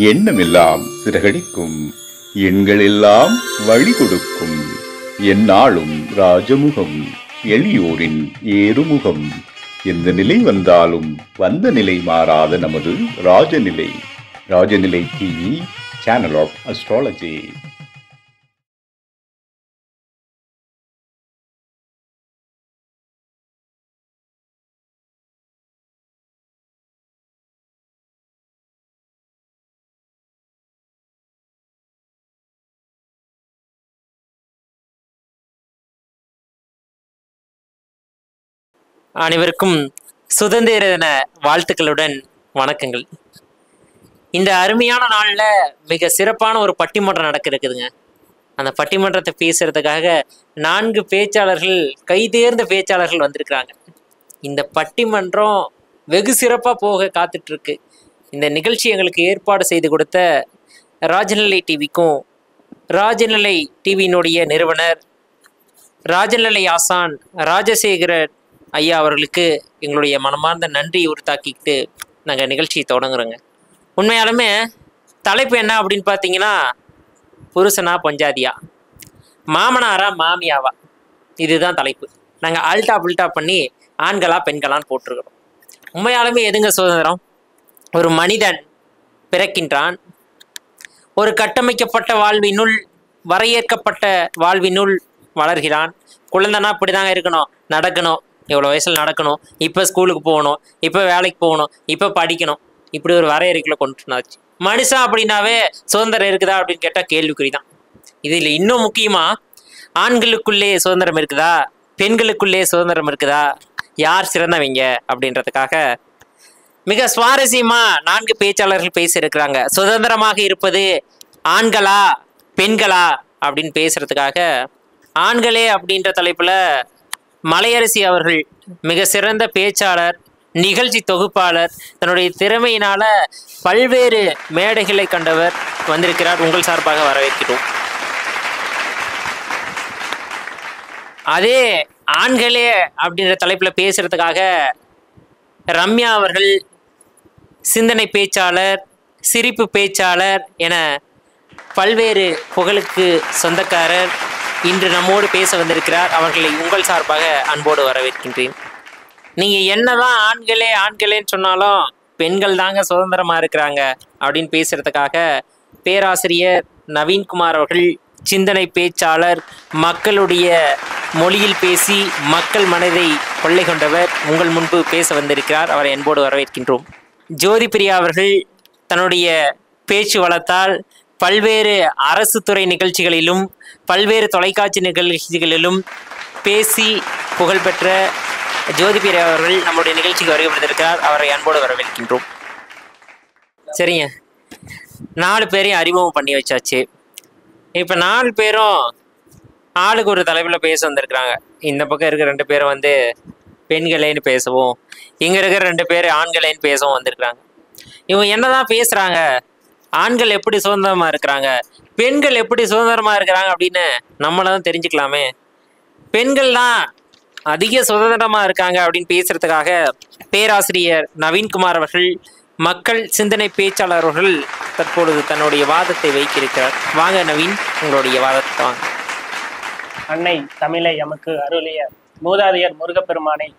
எண்ணமெல்லாம் சிறகடிக்கும், எண்களெல்லாம் வழி கொடுக்கும், எந்நாளும் ராஜமுகம், எளியோரின் ஏறுமுகம். எந்த நிலை வந்தாலும் வந்த நிலை மாறாத நமது Rajanilai. Rajanilai TV, channel of astrology. அனைவருக்கும் சுதந்திர தின வாழ்த்துக்களுடன் வணக்கங்கள். இந்த அருமையான நாளில் மிக சிறப்பான ஒரு பட்டிமன்றம் நடக்க இருக்குதுங்க. அந்த பட்டிமன்றத்தை பேசுறதுக்காக 4 பேச்சாளர்கள், கைதேர்ந்த பேச்சாளர்கள் வந்திருக்கிறாங்க. இந்த பட்டிமன்றம் வெகு சிறப்பாக போக காத்துட்ருக்கு. இந்த நிகழ்ச்சி எங்களுக்கு ஏற்பாடு செய்து கொடுத்த ராஜநிலை டிவிக்கும், ராஜநிலை டிவியினுடைய நிறுவனர் ராஜநிலை ஆசான் ராஜசேகரர் ஐயா அவர்களுக்கு எங்களுடைய மனமார்ந்த நன்றி உறுத்தாக்கிட்டு நாங்கள் நிகழ்ச்சியை தொடங்குறோங்க. உண்மையாலுமே தலைப்பு என்ன அப்படின்னு பார்த்தீங்கன்னா, புருஷனா பொஞ்சாதியா, மாமனாரா மாமியாவா, இதுதான் தலைப்பு. நாங்கள் அல்டா புல்டா பண்ணி ஆண்களா பெண்களான்னு போட்டிருக்கிறோம். உண்மையாலுமே எதுங்க சுதந்திரம்? ஒரு மனிதன் பிறக்கின்றான், ஒரு கட்டமைக்கப்பட்ட வாழ்வினுள், வரையறுக்கப்பட்ட வாழ்வினுள் வளர்கிறான். குழந்தைனா இப்படி தாங்க இருக்கணும், நடக்கணும், எவ்வளோ வயசில் நடக்கணும், இப்போ ஸ்கூலுக்கு போகணும், இப்போ வேலைக்கு போகணும், இப்போ படிக்கணும், இப்படி ஒரு வரையறைக்குள்ளே கொண்டுனாச்சு. மனுஷன் அப்படின்னாவே சுதந்திரம் இருக்குதா அப்படின்னு கேட்டால் கேள்விக்குறி தான். இதில் இன்னும் முக்கியமாக, ஆண்களுக்குள்ளே சுதந்திரம் இருக்குதா, பெண்களுக்குள்ளே சுதந்திரம் இருக்குதா, யார் சிறந்தவங்க அப்படின்றதுக்காக மிக சுவாரஸ்யமாக 4 பேச்சாளர்கள் பேசியிருக்கிறாங்க. சுதந்திரமாக இருப்பது ஆண்களா பெண்களா அப்படின்னு பேசுறதுக்காக ஆண்களே அப்படின்ற தலைப்பில் மலையரசி அவர்கள் மிக சிறந்த பேச்சாளர், நிகழ்ச்சி தொகுப்பாளர், தன்னுடைய திறமையினால பல்வேறு மேடைகளை கண்டவர் வந்திருக்கிறார். உங்கள் சார்பாக வரவேற்கிறோம். அதே ஆண்களே அப்படின்ற தலைப்பில் பேசுறதுக்காக ரம்யா அவர்கள் சிந்தனை பேச்சாளர், சிரிப்பு பேச்சாளர் என பல்வேறு புகழுக்கு சொந்தக்காரர் இன்று நம்மோடு பேச வந்திருக்கிறார். அவர்களை உங்கள் சார்பாக அன்போடு வரவேற்கின்றேன். நீங்கள் என்னதான் ஆண்களேன்னு சொன்னாலும் பெண்கள் தாங்க சுதந்திரமாக இருக்கிறாங்க அப்படின்னு பேசுகிறதுக்காக பேராசிரியர் நவீன்குமார் அவர்கள், சிந்தனை பேச்சாளர், மக்களுடைய மொழியில் பேசி மக்கள் மனதை கொள்ளை கொண்டவர், உங்கள் முன்பு பேச வந்திருக்கிறார். அவரை அன்போடு வரவேற்கின்றோம். ஜோதி பிரியா அவர்கள் தன்னுடைய பேச்சு வளத்தால் பல்வேறு அரசு துறை நிகழ்ச்சிகளிலும் பல்வேறு தொலைக்காட்சி நிகழ்ச்சிகளிலும் பேசி புகழ்பெற்ற ஜோதி பிரியா அவர்கள் நம்முடைய நிகழ்ச்சிக்கு வருகை வந்திருக்கிறார். அவரை அன்போடு வரவேற்கின்றோம். சரிங்க, 4 பேரையும் அறிமுகம் பண்ணி வச்சாச்சு. இப்போ 4 பேரும் ஆளுக்கு ஒரு தலைப்பில் பேச வந்திருக்கிறாங்க. இந்த பக்கம் இருக்கிற 2 பேரும் வந்து பெண்களேன்னு பேசவும், இங்கே இருக்கிற 2 பேர் ஆண்களேன்னு பேசவும் வந்திருக்கிறாங்க. இவங்க என்னதான் பேசுகிறாங்க, ஆண்கள் எப்படி சுதந்திரமாக இருக்கிறாங்க, பெண்கள் எப்படி சுதந்திரமாக இருக்கிறாங்க அப்படின்னு நம்மளை தான் தெரிஞ்சுக்கலாமே. பெண்கள் தான் அதிக சுதந்திரமாக இருக்காங்க அப்படின்னு பேசுகிறதுக்காக பேராசிரியர் நவீன்குமார் அவர்கள், மக்கள் சிந்தனை பேச்சாளர் அவர்கள் தற்பொழுது தன்னுடைய வாதத்தை வைக்கிருக்கிறார். வாங்க நவீன், உங்களுடைய வாதத்தை வாங்க. அன்னை தமிழை எமக்கு அருளிய மூதாதையர் முருகப்பெருமானை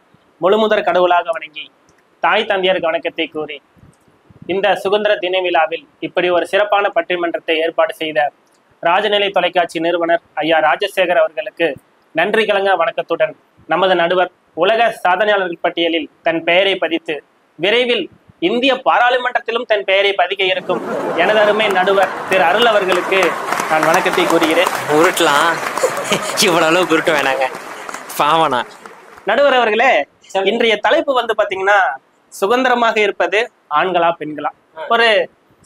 முழுமுதற் கடவுளாக வணங்கி தாய் தந்தையருக்கு வணக்கத்தை கூறி, இந்த சுதந்திர தின விழாவில் இப்படி ஒரு சிறப்பான பட்டிமன்றத்தை ஏற்பாடு செய்த ராஜநிலை தொலைக்காட்சி நிறுவனர் ஐயா ராஜசேகர் அவர்களுக்கு நன்றி கலங்க வணக்கத்துடன், நமது நடுவர் உலக சாதனையாளர்கள் பட்டியலில் தன் பெயரை பதித்து விரைவில் இந்திய பாராளுமன்றத்திலும் தன் பெயரை பதிக்க இருக்கும் எனது அருமை நடுவர் திரு அருள் அவர்களுக்கு நான் வணக்கத்தை கூறுகிறேன். உருட்டலாம், இவ்வளவு அளவு உருட்ட வேணாங்க, பாவனா. நடுவர் அவர்களே, இன்றைய தலைப்பு வந்து பாத்தீங்கன்னா, சுதந்திரமாக இருப்பது ஆண்களா பெண்களா, ஒரு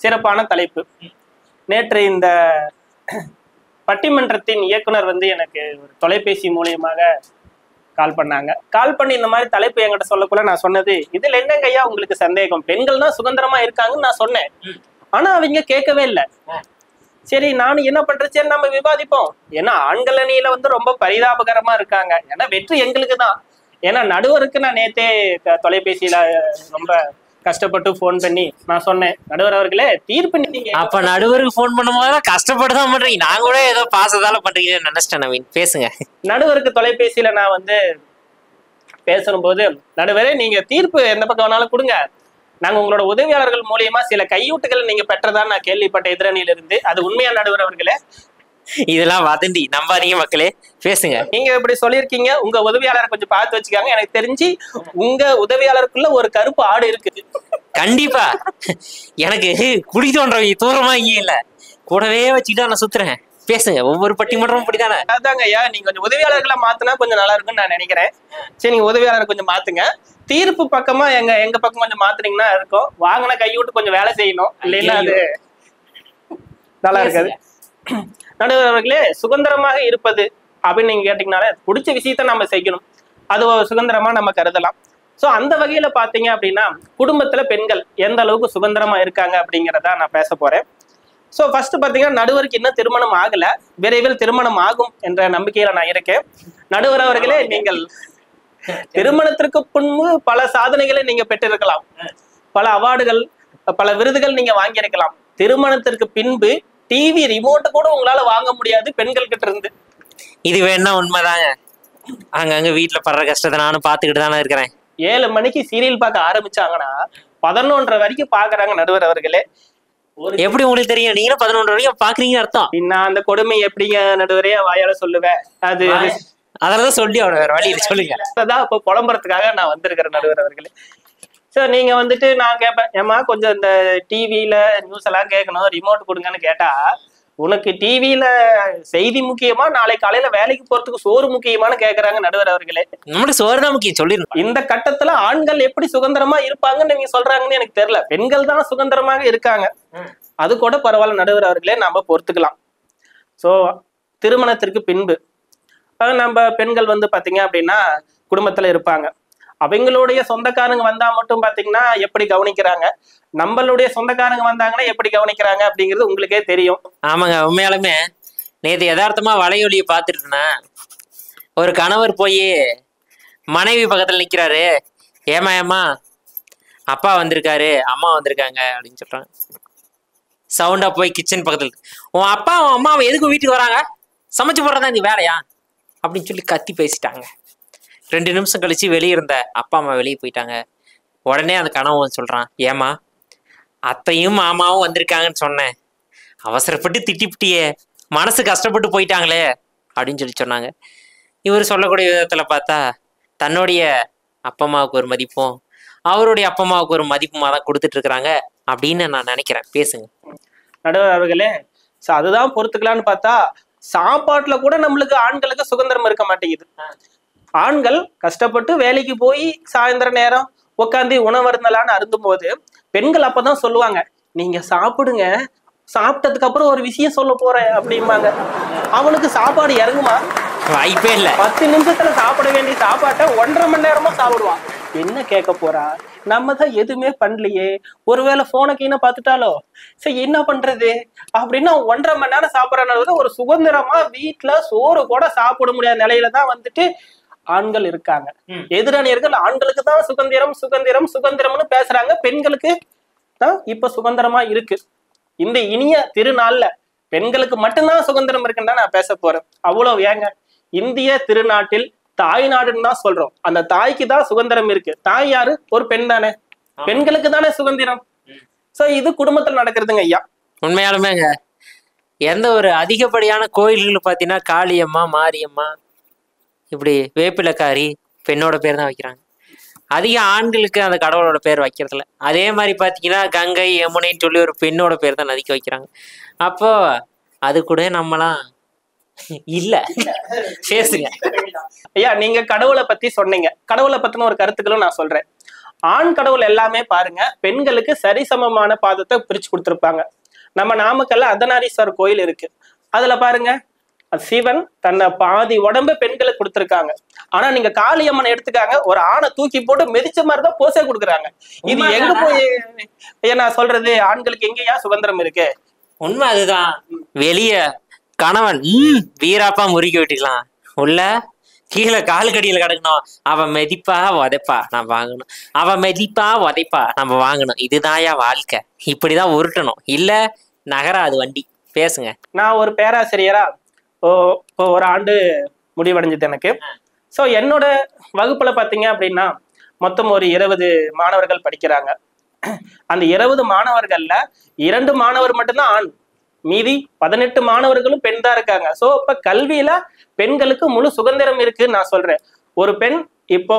சிறப்பான தலைப்பு. நேற்று இந்த பட்டிமன்றத்தின் இயக்குனர் வந்து எனக்கு ஒரு தொலைபேசி மூலியமாக கால் பண்ணாங்க. கால் பண்ணி இந்த மாதிரி தலைப்பு என்கிட்ட சொல்லக்குள்ள நான் சொன்னது, இதுல என்னங்க ஐயா உங்களுக்கு சந்தேகம், பெண்கள் தான் சுதந்திரமா இருக்காங்கன்னு நான் சொன்னேன். ஆனா அவங்க கேட்கவே இல்லை. சரி, நானும் என்ன பண்றது, சரி நம்ம விவாதிப்போம். ஏன்னா ஆண்கள் அணியில வந்து ரொம்ப பரிதாபகரமா இருக்காங்க. ஏன்னா வெற்றி எங்களுக்கு தான். ஏன்னா நடுவருக்கு நான் நேத்தே தொலைபேசியில ரொம்ப கஷ்டப்பட்டு போன் பண்ணி நான் சொன்னேன், நடுவர் அவர்களே தீர்ப்பு நீங்க. அப்ப நடுவருக்கு போன் பண்ணும் போதெல்லாம் கஷ்டப்பட்டு தான் பண்றீங்க. நான் கூட ஏதோ பாசத்தால பண்றீங்கன்னு நினைச்சிட்டேன். நவீன் பேசுங்க. நடுவருக்கு தொலைபேசியில நான் வந்து பேசணும் போது, நடுவரே நீங்க தீர்ப்பு எந்த பக்கம் வேணாலும் கொடுங்க, நாங்க உங்களோட உதவியாளர்கள் மூலியமா சில கையூட்டுகள் நீங்க பெற்றதா நான் கேள்விப்பட்ட எதிரணியில இருந்து, அது உண்மையா நடுவர் அவர்களே? இதெல்லாம் வதந்தி, நம்பாதீங்க மக்களே, பேசுங்க. நீங்க இப்படி சொல்லியிருக்கீங்க, உங்க உதவியாளரை கொஞ்சம் பார்த்து வச்சுக்காங்க. எனக்கு தெரிஞ்சு உங்க உதவியாளருக்குள்ள ஒரு கருப்பு ஆடு இருக்குது. கண்டிப்பா எனக்கு குடி தோன்றவங்க தூரமா இங்கே இல்ல, கூடவே வச்சுக்கிட்டு நான் சுத்துறேன். பேசுங்க. ஒவ்வொரு பட்டிமன்றமும் அப்படிதானே? அதாங்க ஐயா, நீங்க கொஞ்சம் உதவியாளர்களை மாத்தினா கொஞ்சம் நல்லா இருக்கும்னு நான் நினைக்கிறேன். சரி, நீங்க உதவியாளரை கொஞ்சம் மாத்துங்க. தீர்ப்பு பக்கமா எங்க பக்கம் கொஞ்சம் மாத்துனீங்கன்னா இருக்கும். வாங்கின கையூட்டு கொஞ்சம் வேலை செய்யணும், இல்லைன்னா அது நல்லா இருக்காது. நடுவர் அவர்களே, சுதந்திரமாக இருப்பது அப்படின்னு நீங்க கேட்டீங்கனாலே பிடிச்ச விஷயத்த நம்ம செய்யணும், அது ஒரு சுதந்திரமா நம்ம கருதலாம். ஸோ அந்த வகையில பாத்தீங்க அப்படின்னா குடும்பத்துல பெண்கள் எந்த அளவுக்கு சுதந்திரமா இருக்காங்க அப்படிங்கிறத நான் பேச போறேன். ஸோ ஃபர்ஸ்ட் பாத்தீங்கன்னா நடுவருக்கு இன்னும் திருமணம் ஆகல, விரைவில் திருமணம் ஆகும் என்ற நம்பிக்கையில நான் இருக்கேன். நடுவர் அவர்களே, நீங்கள் திருமணத்திற்கு முன்பு பல சாதனைகளை நீங்க பெற்றிருக்கலாம், பல அவார்டுகள் பல விருதுகள் நீங்க வாங்கியிருக்கலாம். திருமணத்திற்கு பின்பு டிவி ரிமோட் கூட உங்களால வாங்க முடியாது பெண்கள் கிட்ட இருந்து. இது வேணா உண்மைதாங்க. அங்கங்க வீட்டுல படுற கஷ்டத்தை நானும் பாத்துக்கிட்டு தானே இருக்கிறேன். 7 மணிக்கு சீரியல் பார்க்க ஆரம்பிச்சாங்கன்னா 11:30 வரைக்கும் பாக்குறாங்க நடுவர் அவர்களே. எப்படி உங்களுக்கு தெரியும்? நீங்களும் 11 வரைக்கும் பாக்குறீங்க அர்த்தம். நான் அந்த கொடுமை எப்படிங்க நடுவரே வாயால சொல்லுவேன்? அது அதெல்லாம் சொல்லி அவட வேற வழி சொல்லுங்க. அதான் இப்போ புலம்புறதுக்காக நான் வந்திருக்கிறேன் நடுவர் அவர்களே. சார் நீங்க வந்துட்டு நான் கேட்பேன், ஏமா கொஞ்சம் இந்த டிவியில நியூஸ் எல்லாம் கேட்கணும், ரிமோட் கொடுங்கன்னு கேட்டா, உனக்கு டிவியில செய்தி முக்கியமா, நாளை காலையில வேலைக்கு போறதுக்கு சோறு முக்கியமானு கேக்குறாங்க நடுவர் அவர்களே. நம்மளுக்கு சோறு தான் முக்கியம் சொல்லிருந்தோம். இந்த கட்டத்துல ஆண்கள் எப்படி சுதந்திரமா இருப்பாங்கன்னு நீங்க சொல்றாங்கன்னு எனக்கு தெரியல. பெண்கள் தான் சுதந்திரமாக இருக்காங்க, அது கூட பரவாயில்ல நடுவர் அவர்களே, நாம பொறுத்துக்கலாம். சோ திருமணத்திற்கு பின்பு நம்ம பெண்கள் வந்து பாத்தீங்க அப்படின்னா குடும்பத்துல இருப்பாங்க. அவங்களுடைய சொந்தக்காரங்க வந்தா மட்டும் பாத்தீங்கன்னா எப்படி கவனிக்கிறாங்க, நம்மளுடைய சொந்தக்காரங்க வந்தாங்கன்னா எப்படி கவனிக்கிறாங்க அப்படிங்கிறது உங்களுக்கே தெரியும். ஆமாங்க, உண்மையாலுமே நேற்று யதார்த்தமா வலையொலியை பார்த்துட்டு இருந்தேன். ஒரு கணவர் போய் மனைவி பக்கத்துல நிக்கிறாரு, ஏமா அப்பா வந்திருக்காரு, அம்மா வந்திருக்காங்க அப்படின்னு சொல்றாங்க. சவுண்டா போய் கிச்சன் பக்கத்துல, உன் அப்பா உன் அம்மாவை எதுக்கு வீட்டுக்கு வராங்க, சமைச்சு போடுறதா நீ வேலையா அப்படின்னு சொல்லி கத்தி பேசிட்டாங்க. 2 நிமிஷம் கழிச்சு வெளியே இருந்த அப்பா அம்மா வெளியே போயிட்டாங்க. உடனே அந்த கணவன் சொல்றான், ஏமா அத்தையும் மாமாவும் வந்திருக்காங்கன்னு சொன்னேன், அவசரப்பட்டு திட்டிப்புட்டியே, மனசு கஷ்டப்பட்டு போயிட்டாங்களே அப்படின்னு சொல்லி சொன்னாங்க. இவர் சொல்லக்கூடிய விதத்துல பார்த்தா தன்னுடைய அப்பா அம்மாவுக்கு ஒரு மதிப்பும் அவருடைய அப்பா அம்மாவுக்கு ஒரு மதிப்புமா தான் கொடுத்துட்டு இருக்கிறாங்க அப்படின்னு நான் நினைக்கிறேன். பேசுங்க நடுவர் அவர்களே. அதுதான் பொறுத்துக்கலான்னு பார்த்தா சாப்பாட்டுல கூட நம்மளுக்கு ஆண்களுக்கு சுதந்திரம் இருக்க மாட்டேங்குது. ஆண்கள் கஷ்டப்பட்டு வேலைக்கு போய் சாயந்தர நேரம் உட்காந்து உணவருந்தலான்னு அருந்தும் போது பெண்கள் அப்பதான் சொல்லுவாங்க, நீங்க சாப்பிடுங்க, சாப்பிட்டதுக்கு அப்புறம் ஒரு விஷயம் சொல்ல போறேன் அப்படிம்பாங்க. அவனுக்கு சாப்பாடு இறங்குமா? வாய்ப்பே இல்ல. 10 நிமிஷத்துல சாப்பிட வேண்டிய சாப்பாட்டை 1.5 மணி நேரமா சாப்பிடுவான். என்ன கேட்க போறா? நம்ம தான் எதுவுமே பண்ணலையே, ஒருவேளை போனை கீழே பார்த்துட்டாலோ, சரி என்ன பண்றது அப்படின்னா 1.5 மணி நேரம் சாப்பிடறனால ஒரு சுதந்திரமா வீட்டுல சோறு கூட சாப்பிட முடியாத நிலையில தான் வந்துட்டு ஆண்கள் இருக்காங்க. எதிரணியர்கள் ஆண்களுக்கு தான் சுதந்திரம் சுதந்திரம் சுதந்திரம்னு பேசுறாங்க, பெண்களுக்கு தான் இப்ப சுதந்திரமா இருக்கு. இந்த இனிய திருநாள்ல பெண்களுக்கு மட்டும்தான் சுதந்திரம் இருக்குன்னு நான் பேச போறேன். அவ்வளவு ஏங்க, இந்திய திருநாட்டில் தாய் நாடுன்னு தான் சொல்றோம், அந்த தாய்க்கு தான் சுதந்திரம் இருக்கு. தாய் யாரு? ஒரு பெண் தானே, பெண்களுக்கு தானே சுதந்திரம். சோ இது குடும்பத்துல நடக்கிறதுங்க ஐயா. உண்மையாலுமேங்க, எந்த ஒரு அதிகப்படியான கோயில்கள் பார்த்தீங்கன்னா காளியம்மா மாரியம்மா இப்படி வேப்பிலக்காரி பெண்ணோட பேர் தான் வைக்கிறாங்க. அதிக ஆண்களுக்கு அந்த கடவுளோட பேர் வைக்கிறதுல. அதே மாதிரி பார்த்தீங்கன்னா கங்கை யமுனைன்னு சொல்லி ஒரு பெண்ணோட பேர் தான் நதிக்க வைக்கிறாங்க. அப்போ அது கூட நம்மளாம் இல்ல. பேசுங்க ஐயா. நீங்க கடவுளை பத்தி சொன்னீங்க, கடவுளை பத்தின ஒரு கருத்துக்களும் நான் சொல்றேன். ஆண் கடவுள் எல்லாமே பாருங்க பெண்களுக்கு சரிசமமான பாதத்தை பிரிச்சு கொடுத்துருப்பாங்க. நம்ம நாமக்கல்ல அர்த்தநாரீஸ்வரர் கோயில் இருக்கு, அதுல பாருங்க சிவன் தன்னை பாதி உடம்பு பெண்களுக்கு கொடுத்துருக்காங்க. ஆனா நீங்க காளியம்மன் எடுத்துக்காங்க, ஒரு ஆணை தூக்கி போட்டு மிதிச்ச மாதிரிதான் போசே கொடுக்குறாங்க. இது எங்க போய் நான் சொல்றது, ஆண்களுக்கு எங்கேயா சுதந்திரம் இருக்கு? உண்மை அதுதான். வெளிய கணவன் வீராப்பா முறுக்கி விட்டுக்கலாம், உள்ள கீழே காலுக்கடியில கிடக்கணும். அவன் மெதிப்பா உதைப்பா நான் வாங்கணும், அவன் மெதிப்பா உதைப்பா நம்ம வாங்கணும். இதுதான்யா வாழ்க்கை. இப்படிதான் உருட்டணும், இல்ல நகராது வண்டி. பேசுங்க. நான் ஒரு பேராசிரியரா இப்போ ஒரு ஆண்டு முடிவடைஞ்சது எனக்கு. ஸோ என்னோட வகுப்புல பார்த்தீங்க அப்படின்னா மொத்தம் ஒரு 20 மாணவர்கள் படிக்கிறாங்க. அந்த 20 மாணவர்கள்ல 2 மாணவர் மட்டும்தான் ஆண், மீதி 18 மாணவர்களும் பெண் தான் இருக்காங்க. ஸோ இப்ப கல்வியில பெண்களுக்கு முழு சுதந்திரம் இருக்குன்னு நான் சொல்றேன். ஒரு பெண் இப்போ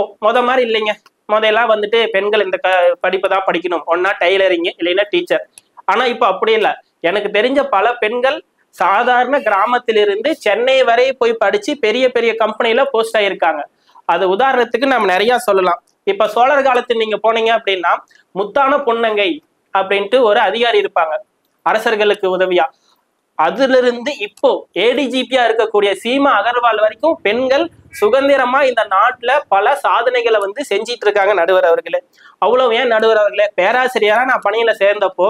மாதிரி இல்லைங்க. முதல்லாம் வந்துட்டு பெண்கள் இந்த படிப்பை தான் படிக்கணும், ஒன்னா டைலரிங் இல்லைன்னா டீச்சர். ஆனா இப்போ அப்படி இல்லை. எனக்கு தெரிஞ்ச பல பெண்கள் சாதாரண கிராமத்திலிருந்து சென்னை வரை போய் படிச்சு பெரிய பெரிய கம்பெனில போஸ்ட் ஆயிருக்காங்க. அது உதாரணத்துக்கு நம்ம நிறைய சொல்லலாம். இப்ப சோழர் காலத்தில் நீங்க போனீங்க அப்படின்னா முத்தான பொன்னங்கை அப்படின்ட்டு ஒரு அதிகாரி இருப்பாங்க அரசர்களுக்கு உதவியா. அதுல இருந்து இப்போ ஏடிஜிபியா இருக்கக்கூடிய சீமா அகர்வால் வரைக்கும் பெண்கள் சுதந்திரமா இந்த நாட்டுல பல சாதனைகளை வந்து செஞ்சிட்டு இருக்காங்க. நடுவர் அவர்களே, அவ்வளவு ஏன் நடுவர் அவர்களே, பேராசிரியரா நான் பணியில சேர்ந்தப்போ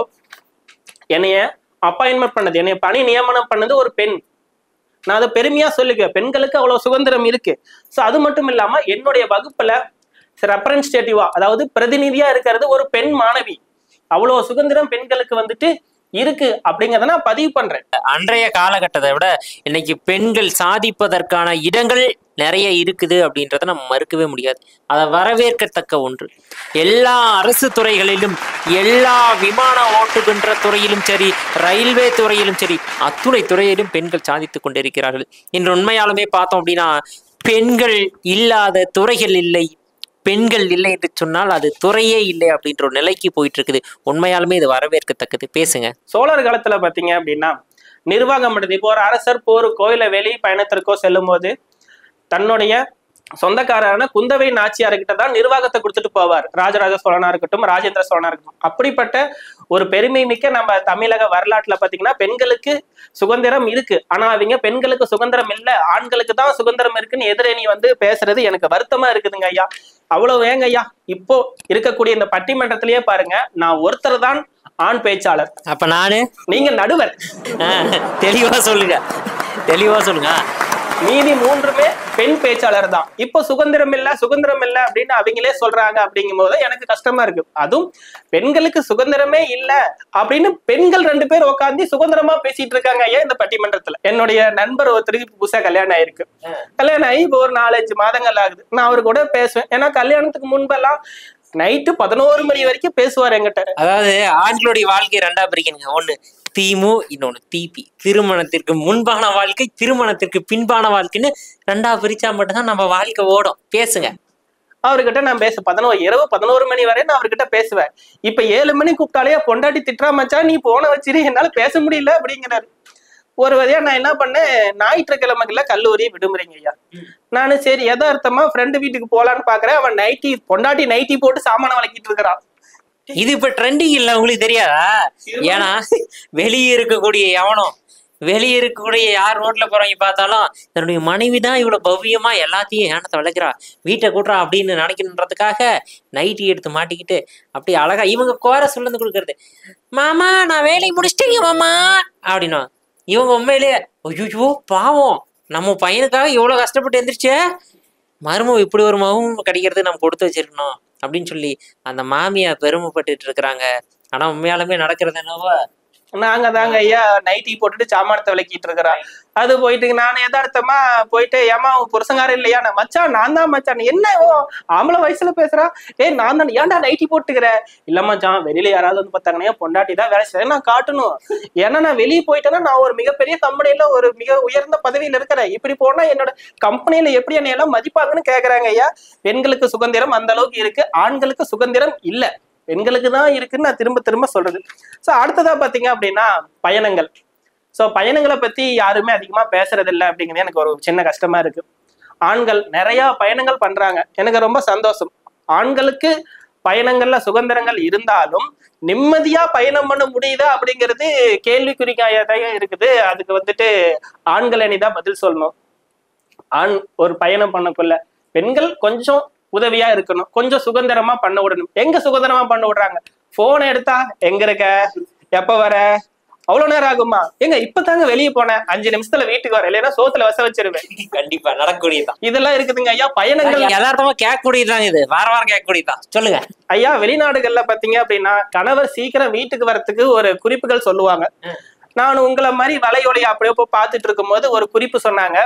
என்னைய அப்பாயின்மெண்ட் பண்ணது, என்னைய பணி நியமனம் பண்ணது ஒரு பெண். நான் அதை பெருமையா சொல்லிக்குவேன். பெண்களுக்கு அவ்வளவு சுதந்திரம் இருக்கு. ஸோ அது மட்டும் இல்லாம என்னுடைய வகுப்புல ரெப்ரசன்டேட்டிவா, அதாவது பிரதிநிதியா இருக்கிறது ஒரு பெண் மாணவி. அவ்வளவு சுதந்திரம் பெண்களுக்கு வந்துட்டு இருக்கு அப்படிங்கிறத நான் பதிவு பண்றேன். அன்றைய காலகட்டத்தை விட இன்னைக்கு பெண்கள் சாதிப்பதற்கான இடங்கள் நிறைய இருக்குது அப்படின்றத நம்ம மறுக்கவே முடியாது. அதை வரவேற்கத்தக்க ஒன்று. எல்லா அரசு துறைகளிலும், எல்லா விமான ஓட்டுகின்ற துறையிலும் சரி, ரயில்வே துறையிலும் சரி, அத்துணை துறையிலும் பெண்கள் சாதித்துக் கொண்டிருக்கிறார்கள். இன்று உண்மையாலுமே பார்த்தோம் அப்படின்னா பெண்கள் இல்லாத துறைகள் இல்லை, பெண்கள் இல்லை என்று சொன்னால் அது துறையே இல்லை அப்படின்ற ஒரு நிலைக்கு போயிட்டு இருக்குது. உண்மையாலுமே இது வரவேற்கத்தக்கது. பேசுங்க. சோழர் காலத்துல பாத்தீங்க அப்படின்னா நிர்வாகம் பண்ணுது. இப்போ ஒரு அரசர் போர் கோயில வெளி பயணத்திற்கோ செல்லும் போது தன்னுடைய சொந்தக்காரரான குந்தவை நாச்சியார்கிட்ட தான் நிர்வாகத்தை கொடுத்துட்டு போவார். ராஜராஜ சோழனா இருக்கட்டும், ராஜேந்திர சோழனா இருக்கட்டும். அப்படிப்பட்ட ஒரு பெருமை மிக்க நம்ம தமிழக வரலாற்றுல பாத்தீங்கன்னா பெண்களுக்கு சுதந்திரம் இருக்கு. ஆனா அவங்க பெண்களுக்கு சுதந்திரம் இல்ல, ஆண்களுக்கு தான் சுதந்திரம் இருக்குன்னு எதிரணி வந்து பேசுறது எனக்கு வருத்தமா இருக்குதுங்க ஐயா. அவ்வளவு வேங்க ஐயா. இப்போ இருக்கக்கூடிய இந்த பட்டிமன்றத்திலேயே பாருங்க, நான் ஒருத்தர் தான் ஆண் பேச்சாளர். அப்ப நானு, நீங்க நடுவர். தெளிவா சொல்லுங்க, தெளிவா சொல்லுங்க. மீதி 3 பெண் பேச்சாளர் தான். இப்போ சுதந்திரம் இல்ல அப்படின்னு அவங்களே சொல்றாங்க. அப்படிங்கும் போது எனக்கு கஷ்டமா இருக்கு. அதுவும் பெண்களுக்கு சுதந்திரமே இல்ல அப்படின்னு பெண்கள் 2 பேர் உட்காந்து சுதந்திரமா பேசிட்டு இருக்காங்க ஐயா இந்த பட்டிமன்றத்துல. என்னுடைய நண்பர் ஒருத்தருக்கு புதுசா கல்யாணம் ஆயிருக்கு. கல்யாணம் ஆகி இப்போ ஒரு 4-5 மாதங்கள் ஆகுது. நான் அவரு கூட பேசுவேன். ஏன்னா கல்யாணத்துக்கு முன்பெல்லாம் நைட்டு 11 மணி வரைக்கும் பேசுவார் என்கிட்ட. அதாவது ஆண்களுடைய வாழ்க்கை 2ஆ பிரிக்கணுங்க. ஒண்ணு தீமு, இன்னொன்னு தீபி. திருமணத்திற்கு முன்பான வாழ்க்கை, திருமணத்திற்கு பின்பான வாழ்க்கைன்னு 2ஆ பிரிச்சா மட்டும்தான் நம்ம வாழ்க்கை ஓடும். பேசுங்க. அவர்கிட்ட நான் இரவு 11 மணி வரை நான் அவர்கிட்ட பேசுவேன். இப்ப 7 மணி கூப்பிட்டாலே பொண்டாட்டி திட்டுறா, மச்சான் நீ போன வச்சிரு, என்னால பேச முடியல அப்படிங்கிறாரு. ஒரு வழியா நான் என்ன பண்ணேன், ஞாயிற்றுக்கிழமைகள்ல கல்லூரி விடுமுறைங்க ஐயா. நானு சரி யதார்த்தமா ஃப்ரெண்டு வீட்டுக்கு போலான்னு பாக்குறேன். அவன் பொண்டாட்டி நைட்டி போட்டு சாமான வளக்கிட்டு இருக்கிறான். இது இப்ப ட்ரெண்டிங் இல்ல, உங்களுக்கு தெரியாதா? ஏன்னா வெளியே இருக்கக்கூடிய வெளியே இருக்கக்கூடிய யார் ரோட்ல போறவங்க பார்த்தாலும் தன்னுடைய மனைவி தான் இவ்வளவு பவ்யமா எல்லாத்தையும் ஏனத்தை விளக்குறா, வீட்டை கூட்டுறா அப்படின்னு நினைக்கணுன்றதுக்காக நைட்டி எடுத்து மாட்டிக்கிட்டு அப்படி அழகா இவங்க கோர சொல்லந்து கொடுக்கறது, மாமா நான் வேலையை முடிச்சிட்டீங்க மாமா அப்படின்னா, இவங்க உண்மையிலேயே ஐயோ பாவம் நம்ம பையனுக்காக இவ்வளவு கஷ்டப்பட்டு எந்திரிச்சே, மருமம் இப்படி ஒரு மகவும் கிடைக்கிறது நம்ம கொடுத்து வச்சிருக்கணும் அப்படின்னு சொல்லி அந்த மாமியா பெருமைப்பட்டு இருக்கிறாங்க. ஆனா உண்மையாலுமே நடக்கிறது என்னவோ, நாங்க தாங்க ஐயா நைட்டி போட்டுட்டு சாமானத்தை விளக்கிட்டு இருக்கிறான். அது போயிட்டு நான் யதார்த்தமா போயிட்டு, ஏமா உன் புருஷங்காரம் இல்லையா? நான் மச்சான் நான் தான் மச்சான். என்ன ஆம்பளை வயசுல பேசுறா? நான் தான். ஏன்டா நைட்டி போட்டுக்கிற? இல்ல மச்சான் வெளியில யாராவது வந்து பார்த்தாங்கன்னா பொண்டாட்டி தான் வேலை செய்ய நான் காட்டணும். ஏன்னா நான் வெளியே போயிட்டேன்னா நான் ஒரு மிகப்பெரிய கம்பெனில ஒரு மிக உயர்ந்த பதவியில இருக்கிறேன். இப்படி போனா என்னோட கம்பெனியில எப்படி என்னை எல்லாம் மதிப்பாங்கன்னு கேக்குறாங்க ஐயா. பெண்களுக்கு சுதந்திரம் அந்த அளவுக்கு இருக்கு, ஆண்களுக்கு சுதந்திரம் இல்ல. பெண்களுக்கு தான் இருக்குன்னு நான் திரும்ப திரும்ப சொல்றது. ஸோ அடுத்ததா பாத்தீங்க அப்படின்னா பயணங்கள். ஸோ பயணங்களை பத்தி யாருமே அதிகமா பேசுறது இல்லை அப்படிங்கிறது எனக்கு ஒரு சின்ன கஷ்டமா இருக்கு. ஆண்கள் நிறைய பயணங்கள் பண்றாங்க, எனக்கு ரொம்ப சந்தோஷம். ஆண்களுக்கு பயணங்கள்ல சுதந்திரங்கள் இருந்தாலும் நிம்மதியா பயணம் பண்ண முடியுதா அப்படிங்கிறது கேள்விக்குறிக்காயதான் இருக்குது. அதுக்கு வந்துட்டு ஆண்கள் அணிதான் பதில் சொல்லணும். ஆண் ஒரு பயணம் பண்ணக்குள்ள பெண்கள் கொஞ்சம் உதவியா இருக்கணும், கொஞ்சம் சுதந்திரமா பண்ண விடணும். எங்க சுதந்திரமா பண்ண விடுறாங்க? போனை எடுத்தா எங்க இருக்க, எப்ப வர, அவ்வளவு நேரம் ஆகுமா? எங்க இப்பதாங்க வெளியே போனேன், 5 நிமிஷத்துல வீட்டுக்கு வர, இல்லைன்னா சோத்துல வச வச்சிருவேன். கண்டிப்பா நடக்கூடியதான் இதெல்லாம் இருக்குதுங்க ஐயா. பயணங்கள் யதார்த்தமா கேட்கக்கூடியதாங்க, இது வார வாரம் கேட்கக்கூடியதான். சொல்லுங்க ஐயா. வெளிநாடுகள்ல பாத்தீங்க அப்படின்னா கணவர் சீக்கிரம் வீட்டுக்கு வரத்துக்கு ஒரு குறிப்புகள் சொல்லுவாங்க. நான் உங்களை மாதிரி வலையொலியை அப்படியே போய் பார்த்துட்டு இருக்கும் போது ஒரு குறிப்பு சொன்னாங்க.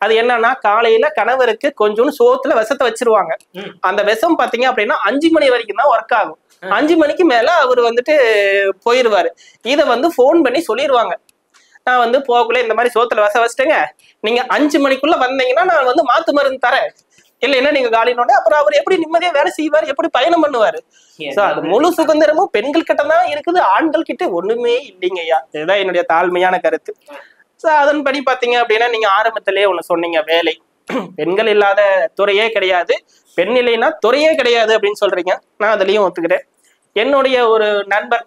அது என்னன்னா, காலையில கணவருக்கு கொஞ்சோண்டு சோத்துல விஷத்தை வச்சிருவாங்க. அந்த விஷம் பாத்தீங்க அப்படின்னா 5 மணி வரைக்கும் தான் ஒர்க் ஆகும். 5 மணிக்கு மேல அவர் வந்துட்டு போயிருவாரு. இத வந்து போன் பண்ணி சொல்லிடுவாங்க. நான் வந்து போகக்குள்ள இந்த மாதிரி சோத்துல விஷம் வச்சிட்டேங்க, நீங்க 5 மணிக்குள்ள வந்தீங்கன்னா நான் வந்து மாத்து மருந்து தரேன், இல்லைன்னா நீங்க காலினோட அப்புறம் அவர் எப்படி நிம்மதியா வேலை செய்வார், எப்படி பயணம் பண்ணுவாரு? சோ அது முழு சுதந்திரமும் பெண்கள் கிட்ட தான் இருக்குது, ஆண்கள் கிட்ட ஒண்ணுமே இல்லைங்க ஐயா. இதுதான் என்னுடைய தாழ்மையான கருத்து. சோ அதன்படி பாத்தீங்க அப்படின்னா, நீங்க ஆரம்பத்திலேயே ஒண்ணு சொன்னீங்க, வேலை. பெண்கள் இல்லாத துறையே கிடையாது, பெண் இல்லைன்னா துறையே கிடையாது அப்படின்னு சொல்றீங்க. நான் அதுலயும் ஒத்துக்கிறேன். என்னுடைய ஒரு நண்பர்,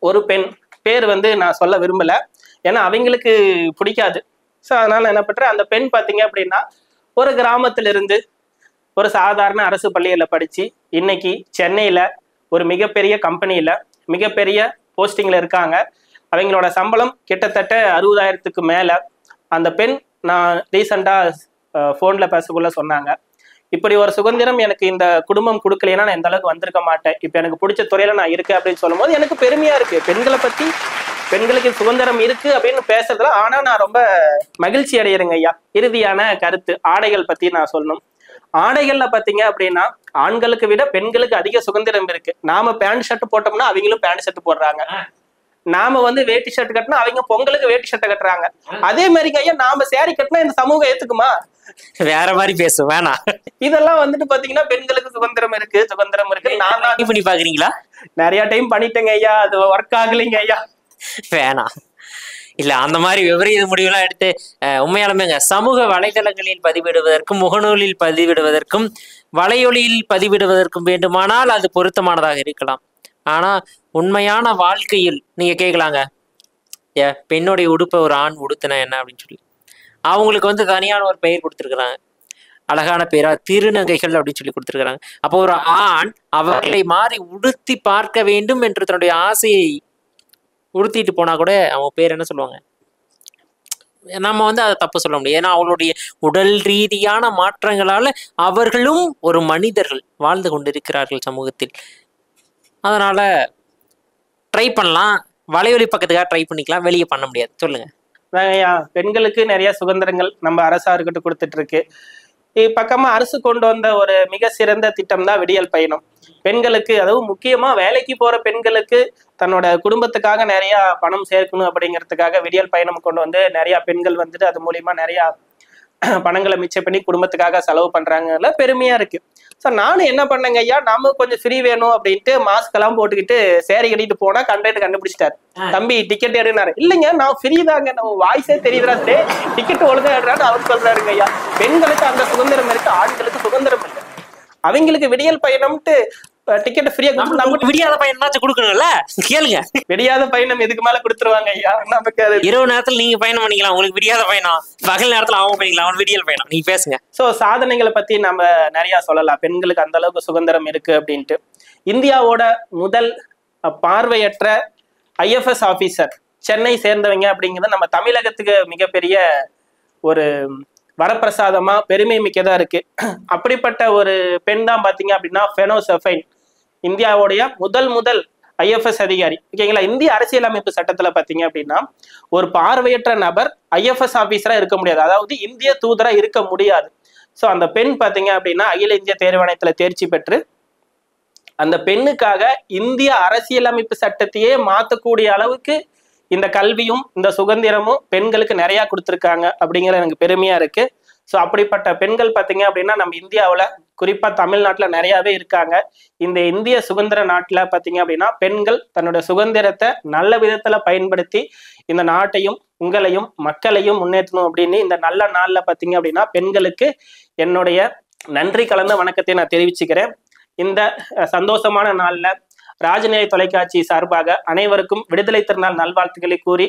ஒரு பெண், பேர் வந்து நான் சொல்ல விரும்பல, ஏன்னா அவங்களுக்கு பிடிக்காது. ஸோ அதனால நான் என்ன பண்றேன், அந்த பெண் பாத்தீங்க அப்படின்னா ஒரு கிராமத்துல இருந்து ஒரு சாதாரண அரசு பள்ளியில படிச்சு இன்னைக்கு சென்னையில ஒரு மிகப்பெரிய கம்பெனியில மிகப்பெரிய போஸ்டிங்ல இருக்காங்க. அவங்களோட சம்பளம் கிட்டத்தட்ட 60,000க்கு மேல. அந்த பெண் நான் ரீசெண்டா போன்ல பேசக்குள்ள சொன்னாங்க, இப்படி ஒரு சுதந்திரம் எனக்கு இந்த குடும்பம் கொடுக்கலைன்னா நான் இந்த அளவுக்கு வந்திருக்க மாட்டேன், இப்ப எனக்கு பிடிச்ச துறையில நான் இருக்கேன் அப்படின்னு சொல்லும் போது எனக்கு பெருமையா இருக்கு. பெண்களை பத்தி, பெண்களுக்கு சுதந்திரம் இருக்கு அப்படின்னு பேசுறதுல ஆனா நான் ரொம்ப மகிழ்ச்சி அடையிறேங்க ஐயா. இறுதியான கருத்து, ஆடைகள் பத்தி நான் சொல்லணும். ஆடைகள்ல பாத்தீங்க அப்படின்னா ஆண்களுக்கு விட பெண்களுக்கு அதிக சுதந்திரம் இருக்கு. நாம பேண்ட் ஷர்ட் போட்டோம்னா அவங்களும் பேண்ட் ஷர்ட் போடுறாங்க. நாம வந்து வேட்டி ஷர்ட் கட்டினா அவங்க பொங்கலுக்கு வேட்டி ஷர்ட் கட்டுறாங்க. அதே மாதிரி ஐயா நாம சேரி கட்டினா இந்த சமூகம் ஏத்துக்குமா? வேற மாதிரி பேசும் வேணாம். இதெல்லாம் வந்துட்டு பாத்தீங்கன்னா பெண்களுக்கு சுதந்திரம் இருக்கு, சுதந்திரம் இருக்கு. நான் பண்ணி பாக்குறீங்களா? நிறைய டைம் பண்ணிட்டேங்க ஐயா, அது ஒர்க் ஆகலைங்க ஐயா. வேணாம் இல்ல, அந்த மாதிரி விபரீத முடிவுலாம் எடுத்து உண்மையாலுமேங்க சமூக வலைதளங்களில் பதிவிடுவதற்கும் முகநூலில் பதிவிடுவதற்கும் வலையொலியில் பதிவிடுவதற்கும் வேண்டுமானால் அது பொருத்தமானதாக இருக்கலாம். ஆனா உண்மையான வாழ்க்கையில் நீங்க கேட்கலாங்க, பெண்ணுடைய உடுப்பை ஒரு ஆண் உடுத்தின என்ன அப்படின்னு சொல்லி அவங்களுக்கு வந்து தனியான ஒரு பெயர் கொடுத்துருக்குறாங்க. அழகான பேரா திருநங்கைகள் அப்படின்னு சொல்லி கொடுத்துருக்குறாங்க. அப்போ ஒரு ஆண் அவர்களை மாறி உடுத்தி பார்க்க வேண்டும் என்று தன்னுடைய ஆசையை உடுத்திட்டு போனா கூட அவங்க பேர் என்ன சொல்லுவாங்க? நம்ம வந்து அதை தப்பு சொல்ல முடியாது. ஏன்னா அவங்களுடைய உடல் ரீதியான மாற்றங்களால அவர்களும் ஒரு மனிதர்கள் வாழ்ந்து கொண்டிருக்கிறார்கள் சமூகத்தில். அதனால ட்ரை பண்ணலாம், வலையொலி பக்கத்துக்காக ட்ரை பண்ணிக்கலாம், வெளியே பண்ண முடியாது. சொல்லுங்க. பெண்களுக்கு நிறைய சுதந்திரங்கள் நம்ம அரசா இருக்கட்டும் கொடுத்துட்டு இருக்கு. பக்கமா அரசு கொண்டு வந்த ஒரு மிக சிறந்த திட்டம் தான் விடியல் பயணம். பெண்களுக்கு, அதுவும் முக்கியமா வேலைக்கு போற பெண்களுக்கு தன்னோட குடும்பத்துக்காக நிறைய பணம் சேர்க்கணும் அப்படிங்கிறதுக்காக விடியல் பயணம் கொண்டு வந்து நிறைய பெண்கள் வந்துட்டு அது மூலியமா நிறைய பணங்களை மிச்சம் பண்ணி குடும்பத்துக்காக செலவு பண்றாங்கல, பெருமையா இருக்கு. ஸோ நானும் என்ன பண்ணேங்க ஐயா, நாம கொஞ்சம் ஃப்ரீ வேணும் அப்படின்ட்டு மாஸ்க் எல்லாம் போட்டுக்கிட்டு சேரி கட்டிட்டு போனா கண்டக்டர் கண்டுபிடிச்சிட்டாரு. தம்பி டிக்கெட் எடுனாரு. இல்லைங்க நான் ஃப்ரீ தாங்க, நம்ம வாய்ஸே தெரியுதுடா, டிக்கெட் ஒழுங்கா எடுறான்னு அவர் சொல்றாருங்க ஐயா. பெண்களுக்கு அந்த சுதந்திரம் இருக்கு, ஆண்களுக்கு சுதந்திரம் இல்லை. அவங்களுக்கு விடியல் பயணம்ட்டு டிக்கெட் ஃப்ரீயா கொடுத்து நம்ம விடியாத பயணம் கொடுக்கணும்ல, கேளுங்க. விடியாத பயணம் இதுக்கு மேல கொடுத்துருவாங்க ஐயா. நமக்கு அது இரவு நேரத்துல நீங்க பயணம் பண்ணிக்கலாம், உங்களுக்கு விடியாத பயணம். பகல் நேரத்துல அவங்க பண்ணிக்கலாம், அவன் விடியல் பயணம். நீங்க பேசுங்க. சோ சாதனைகளை பத்தி நம்ம நிறைய சொல்லலாம், பெண்களுக்கு அந்த அளவுக்கு சுதந்திரம் இருக்கு அப்படின்ட்டு. இந்தியாவோட முதல் பார்வையற்ற IFS ஆபீசர் சென்னை சேர்ந்தவங்க அப்படிங்கிறது நம்ம தமிழகத்துக்கு மிகப்பெரிய ஒரு வரப்பிரசாதமா பெருமை மிக்கதா இருக்கு. அப்படிப்பட்ட ஒரு பெண் தான் பாத்தீங்க அப்படின்னா ஃபெனோசெஃபைன், இந்தியாவுடைய முதல் IFS அதிகாரி. ஓகேங்களா? இந்திய அரசியலமைப்பு சட்டத்துல பாத்தீங்க அப்படின்னா ஒரு பார்வையற்ற நபர் IFS ஆபீசரா இருக்க முடியாது, அதாவது இந்திய தூதரா இருக்க முடியாது. ஸோ அந்த பெண் பாத்தீங்க அப்படின்னா அகில இந்திய தேர்வாணையத்துல தேர்ச்சி பெற்று அந்த பெண்ணுக்காக இந்திய அரசியலமைப்பு சட்டத்தையே மாற்றக்கூடிய அளவுக்கு இந்த கல்வியும் இந்த சுதந்திரமும் பெண்களுக்கு நிறைய கொடுத்துருக்காங்க அப்படிங்கிற எனக்கு பெருமையா இருக்கு. ஸோ அப்படிப்பட்ட பெண்கள் பார்த்தீங்க அப்படின்னா நம்ம இந்தியாவில் குறிப்பா தமிழ்நாட்டில் நிறையாவே இருக்காங்க. இந்த இந்திய சுதந்திர நாட்டில் பார்த்தீங்க அப்படின்னா பெண்கள் தன்னோட சுதந்திரத்தை நல்ல விதத்துல பயன்படுத்தி இந்த நாட்டையும் உங்களையும் மக்களையும் முன்னேற்றணும் அப்படின்னு இந்த நல்ல நாள்ல பார்த்தீங்க அப்படின்னா பெண்களுக்கு என்னுடைய நன்றி கலந்த வணக்கத்தை நான் தெரிவிச்சுக்கிறேன். இந்த சந்தோஷமான நாள்ல ராஜநிலை தொலைக்காட்சி சார்பாக அனைவருக்கும் விடுதலை திருநாள் நல்வாழ்த்துக்களை கூறி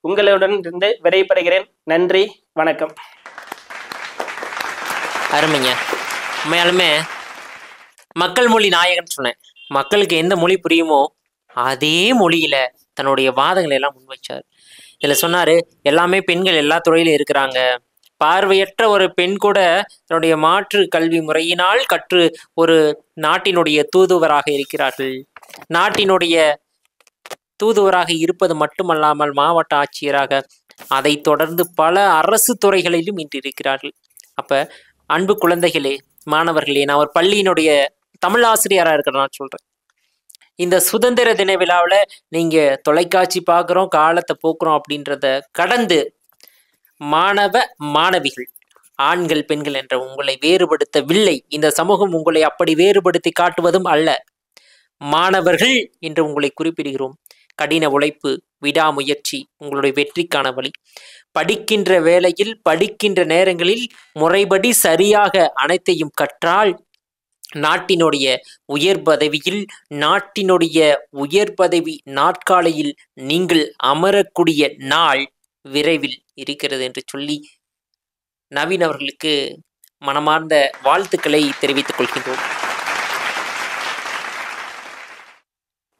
உங்களுடன் இருந்து விடைபெறுகிறேன். நன்றி, வணக்கம். அருமைங்க. உண்மையாலுமே மக்கள் மொழி நாயகன் சொன்னேன். மக்களுக்கு எந்த மொழி புரியுமோ அதே மொழியில தன்னுடைய வாதங்களை எல்லாம் முன்வைச்சார். இதுல சொன்னாரு, எல்லாமே பெண்கள் எல்லா துறையிலும் இருக்கிறாங்க, பார்வையற்ற ஒரு பெண் கூட தன்னுடைய மாற்று கல்வி முறையினால் கற்று ஒரு நாட்டினுடைய தூதுவராக இருக்கிறார்கள். நாட்டினுடைய தூதுவராக இருப்பது மட்டுமல்லாமல் மாவட்ட ஆட்சியராக, அதை தொடர்ந்து பல அரசு துறைகளிலும் இன்று இருக்கிறார்கள். அப்ப அன்பு குழந்தைகளே, மாணவர்களே, நான் ஒரு பள்ளியினுடைய தமிழ் ஆசிரியராக இருக்கிறேன் சொல்றேன். இந்த சுதந்திர தின விழாவில் நீங்க தொலைக்காட்சி பார்க்குறோம், காலத்தை போக்குறோம் அப்படின்றத கடந்து மாணவ மாணவிகள், ஆண்கள் பெண்கள் என்ற உங்களை வேறுபடுத்தவில்லை. இந்த சமூகம் உங்களை அப்படி வேறுபடுத்தி காட்டுவதும் அல்ல. மாணவர்கள் என்று உங்களை குறிப்பிடுகிறோம். கடின உழைப்பு, விடாமுயற்சி உங்களுடைய வெற்றிக்கான வழி. படிக்கின்ற வேளையில், படிக்கின்ற நேரங்களில் முறைப்படி சரியாக அனைத்தையும் கற்றால் நாட்டினுடைய உயர் பதவியில், நாட்டினுடைய உயர் பதவி நாட்காலையில் நீங்கள் அமரக்கூடிய நாள் விரைவில் இருக்கிறது என்று சொல்லி நவீன் அவர்களுக்கு மனமார்ந்த வாழ்த்துக்களை தெரிவித்துக் கொள்கின்றோம்.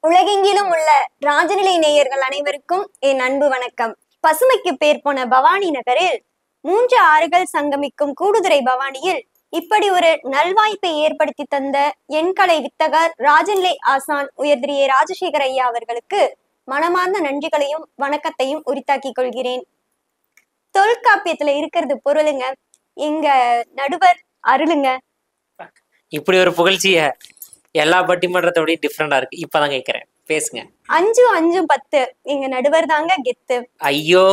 உலகெங்கிலும் உள்ள ராஜநிலை நேயர்கள் அனைவருக்கும் என் அன்பு வணக்கம். பசுமைக்கு பேர் போன பவானி நகரில் 3 ஆறுகள் சங்கமிக்கும் கூடுதுறை பவானியில் இப்படி ஒரு நல்வாய்ப்பை ஏற்படுத்தி தந்த என் கலை வித்தகர் ராஜநிலை ஆசான் உயர்திரிய ராஜசேகர் ஐயா அவர்களுக்கு மனமார்ந்த நன்றிகளையும் வணக்கத்தையும் உரித்தாக்கிக் கொள்கிறேன். தொல்காப்பியத்துல இருக்கிறது பொருளுங்க, எங்க நடுவர் அருளுங்க. இப்படி ஒரு புகழ்ச்சிய எல்லா பட்டிமன்றத்தோடய டிஃப்ரெண்டா இருக்கு. இப்பதான் கேட்கிறேன், பேசுங்க. 5 5 10 எங்க நடுவர் தாங்க கெத்து. ஐயோ,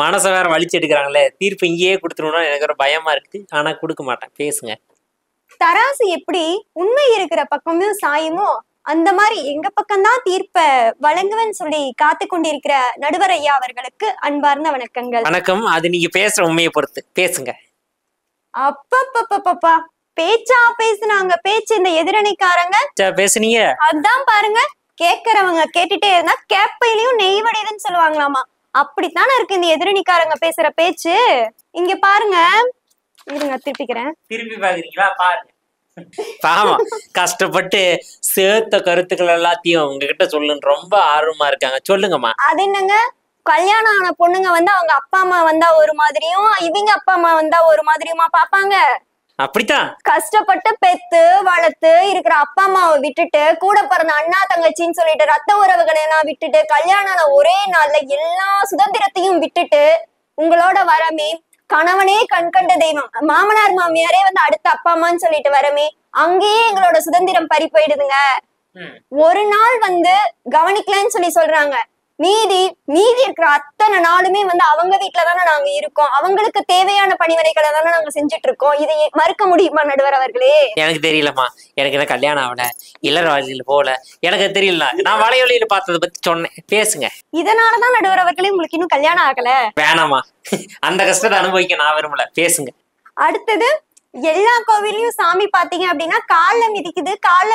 மனசை வேற வலிச்சு எடுக்கிறாங்களே, தீர்ப்பு இங்கேயே கொடுத்துருவோம்னா எனக்கு ஒரு பயமா இருக்கு. ஆனா கொடுக்க மாட்டேன், பேசுங்க. தராசு எப்படி உண்மை இருக்கிற பக்கமும் சாயுமோ அந்த மாதிரி எங்க பக்கம்தான் தீர்ப்ப வழங்குவேன்னு சொல்லி காத்து கொண்டிருக்கிற நடுவர் ஐயா அவர்களுக்கு அன்பார்ந்த வணக்கங்கள். வணக்கம். அது நீங்க பேசுற உண்மையை பொறுத்து பேசுங்க. அப்பப்பப்பப்பா, பேச்சா பேசுனாங்க பேச்சு இந்த எதிரணிக்காரங்க பேசுனீங்க. அதான் பாருங்க, கேக்குறவங்க கேட்டுட்டே இருந்தா கேப்பையிலயும் நெய் வடையுதுன்னு சொல்லுவாங்களாமா. அப்படித்தானே இருக்கு இந்த எதிரணிக்காரங்க பேசுற பேச்சு. இங்க பாருங்க, இருங்க திருப்பிக்கிறேன். திருப்பி பாக்குறீங்களா? பாருங்க. பாவம், கஷ்டப்பட்டு சேர்த்த கருத்துக்கள் எல்லாத்தையும் உங்ககிட்ட சொல்லுன்னு ரொம்ப ஆர்வமா இருக்காங்க. சொல்லுங்கம்மா. அது என்னங்க, கல்யாணம் ஆன பொண்ணுங்க வந்து அவங்க அப்பா அம்மா வந்தா ஒரு மாதிரியும், இவங்க அப்பா அம்மா வந்தா ஒரு மாதிரியுமா பாப்பாங்க? அப்படித்தான். கஷ்டப்பட்டு பெத்து வளர்த்து இருக்கிற அப்பா அம்மாவை விட்டுட்டு, கூட பிறந்த அண்ணா தங்கச்சின்னு சொல்லிட்டு ரத்த உறவுகளை எல்லாம் விட்டுட்டு, கல்யாணம் ஒரே நாள்ல எல்லா சுதந்திரத்தையும் விட்டுட்டு, உங்களோட வரமே கணவனே கண்கண்ட தெய்வம், மாமனார் மாமியாரே வந்து அடுத்த அப்பா அம்மான்னு சொல்லிட்டு வரமே, அங்கேயே எங்களோட சுதந்திரம் பறி போயிடுதுங்க. ஒரு நாள் வந்து கவனிக்கலன்னு சொல்லி சொல்றாங்க, மீதி இருக்கிற அத்தனை நாளுமே வந்து அவங்க வீட்டுலதானே நாங்க இருக்கோம், அவங்களுக்கு தேவையான பணிவிடைகளை தானே நாங்க செஞ்சுட்டு இருக்கோம். இதை மறுக்க முடியுமா நடுவர் அவர்களே? எனக்கு தெரியலம்மா, எனக்கு என்ன கல்யாணம் ஆகல, இளராஜில போல, எனக்கு தெரியல. நான் வலையொலியில பார்த்ததை பத்தி சொன்னேன், பேசுங்க. இதனாலதான் நடுவர் அவர்களே உங்களுக்கு இன்னும் கல்யாணம் ஆகல. வேணாமா, அந்த கஷ்டத்தை அனுபவிக்க நான் விரும்பல, பேசுங்க. அடுத்தது, எல்லா கோவிலையும் சாமி பாத்தீங்க அப்படின்னா கால்ல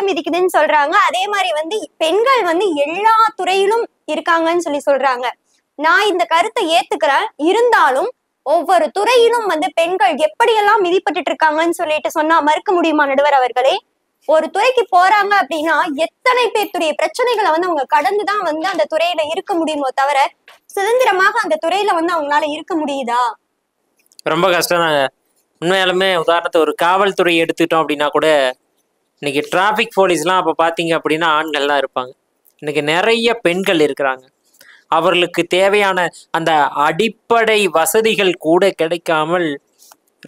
மிதிக்குதுன்னு சொல்றாங்க. அதே மாதிரி வந்து பெண்கள் வந்து எல்லா துறையிலும் இருக்காங்கன்னு சொல்றாங்க. நான் இந்த கருத்தை ஏத்துக்கிறேன். இருந்தாலும் ஒவ்வொரு துறையிலும் வந்து பெண்கள் எப்படியெல்லாம் மிதிப்பட்டு இருக்காங்கன்னு சொல்லிட்டு சொன்னா மறுக்க முடியுமா நடுவர் அவர்களே? ஒரு துறைக்கு போறாங்க அப்படின்னா எத்தனை பேருடைய பிரச்சனைகளை வந்து அவங்க கடந்துதான் வந்து அந்த துறையில இருக்க முடியுமோ தவிர சுதந்திரமாக அந்த துறையில வந்து அவங்களால இருக்க முடியுதா? ரொம்ப கஷ்டம் தாங்க உண்மையாலுமே. உதாரணத்தை ஒரு காவல்துறை எடுத்துட்டோம் அப்படின்னா கூட, இன்னைக்கு டிராஃபிக் போலீஸ்லாம் அப்போ பார்த்தீங்க அப்படின்னா ஆண்கள்லாம் இருப்பாங்க. இன்னைக்கு நிறைய பெண்கள் இருக்கிறாங்க. அவர்களுக்கு தேவையான அந்த அடிப்படை வசதிகள் கூட கிடைக்காமல்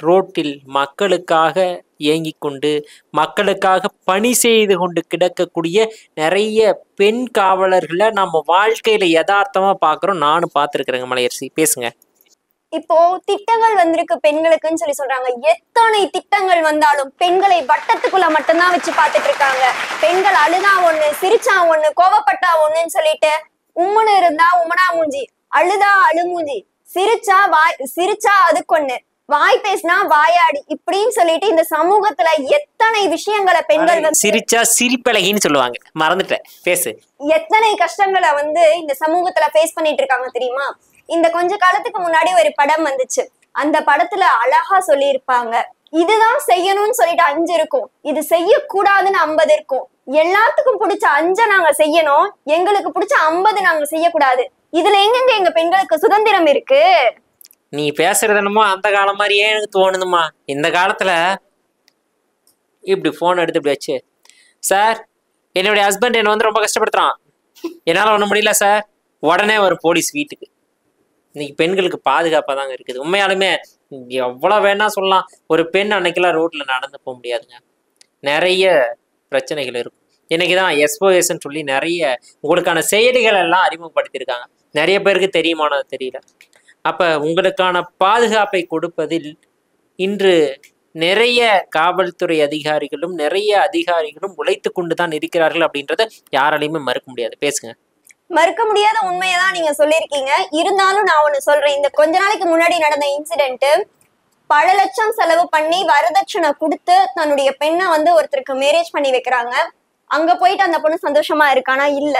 ரோட்டில் மக்களுக்காக இயங்கிக் கொண்டு, மக்களுக்காக பணி செய்து கொண்டு கிடக்கக்கூடிய நிறைய பெண் காவலர்களை நம்ம வாழ்க்கையில யதார்த்தமா பார்க்குறோம். நானும் பார்த்துருக்குறேங்க. மலையரசி, பேசுங்க. இப்போ திட்டங்கள் வந்திருக்கு பெண்களுக்குன்னு சொல்றாங்க. எத்தனை திட்டங்கள் வந்தாலும் பெண்களை வட்டத்துக்குள்ள மட்டும்தான் வச்சு பார்த்துட்டு இருக்காங்க. பெண்கள் அழுதா ஒண்ணு, சிரிச்சா ஒண்ணு, கோவப்பட்டா ஒண்ணுன்னு சொல்லிட்டு, உம்முன்னு இருந்தா உமனா மூஞ்சி, அழுதா அழுமூஞ்சி, சிரிச்சா அதுக்கு ஒண்ணு, வாய் பேசினா வாயாடி, இப்படின்னு சொல்லிட்டு இந்த சமூகத்துல எத்தனை விஷயங்களை பெண்கள் வந்து சிரிச்சா சிரிப்பழகின்னு சொல்லுவாங்க. மறந்துட்டேன், பேசு. எத்தனை கஷ்டங்களை வந்து இந்த சமூகத்துல ஃபேஸ் பண்ணிட்டு இருக்காங்க தெரியுமா? இந்த கொஞ்ச காலத்துக்கு முன்னாடி ஒரு படம் வந்துச்சு. அந்த படத்துல அழகா சொல்லியிருப்பாங்க, இதுதான் செய்யணும்னு சொல்லிட்டு 5 இருக்கும், இது செய்யக்கூடாதுன்னு 50 இருக்கும். எல்லாத்துக்கும் பிடிச்ச 5 நாங்க செய்யணும், எங்களுக்கு பிடிச்ச 50 நாங்க செய்யக்கூடாது. இதுல எங்கெங்க எங்க பெண்களுக்கு சுதந்திரம் இருக்கு? நீ பேசுறது என்னமோ அந்த காலம் மாதிரியே எனக்கு தோணுதுமா. இந்த காலத்துல இப்படி போன் எடுத்து இப்படி வச்சு, சார் என்னுடைய ஹஸ்பண்ட் என்னை வந்து ரொம்ப கஷ்டப்படுத்துறான், என்னால ஒண்ணும் முடியல சார், உடனே வரும் போலீஸ் வீட்டுக்கு. இன்னைக்கு பெண்களுக்கு பாதுகாப்பா தாங்க இருக்குது. உண்மையாலுமே எவ்வளவு வேணா சொல்லலாம், ஒரு பெண் அன்னைக்கெல்லாம் ரோட்ல நடந்து போக முடியாதுங்க. நிறைய பிரச்சனைகள் இருக்கும். இன்னைக்குதான் எஸ்ஓஎஸ்ன்னு சொல்லி நிறைய உங்களுக்கான செயலிகள் எல்லாம் அறிமுகப்படுத்தியிருக்காங்க. நிறைய பேருக்கு தெரியுமானது தெரியல. அப்ப உங்களுக்கான பாதுகாப்பை கொடுப்பதில் இன்று நிறைய காவல்துறை அதிகாரிகளும் நிறைய அதிகாரிகளும் உழைத்து கொண்டுதான் இருக்கிறார்கள் அப்படின்றத யாராலையுமே மறுக்க முடியாது. பேசுங்க. மறுக்க முடியாத உண்மையதான் நீங்க சொல்லியிருக்கீங்க. இருந்தாலும் நான் ஒண்ணு சொல்றேன். இந்த கொஞ்ச நாளைக்கு முன்னாடி நடந்த இன்சிடென்ட், பல லட்சம் செலவு பண்ணி வரதட்சணை கொடுத்து தன்னுடைய பெண்ணை வந்து ஒருத்தருக்கு மேரேஜ் பண்ணி வைக்கிறாங்க. அங்க போயிட்டு அந்த பொண்ணு சந்தோஷமா இருக்கானா? இல்ல.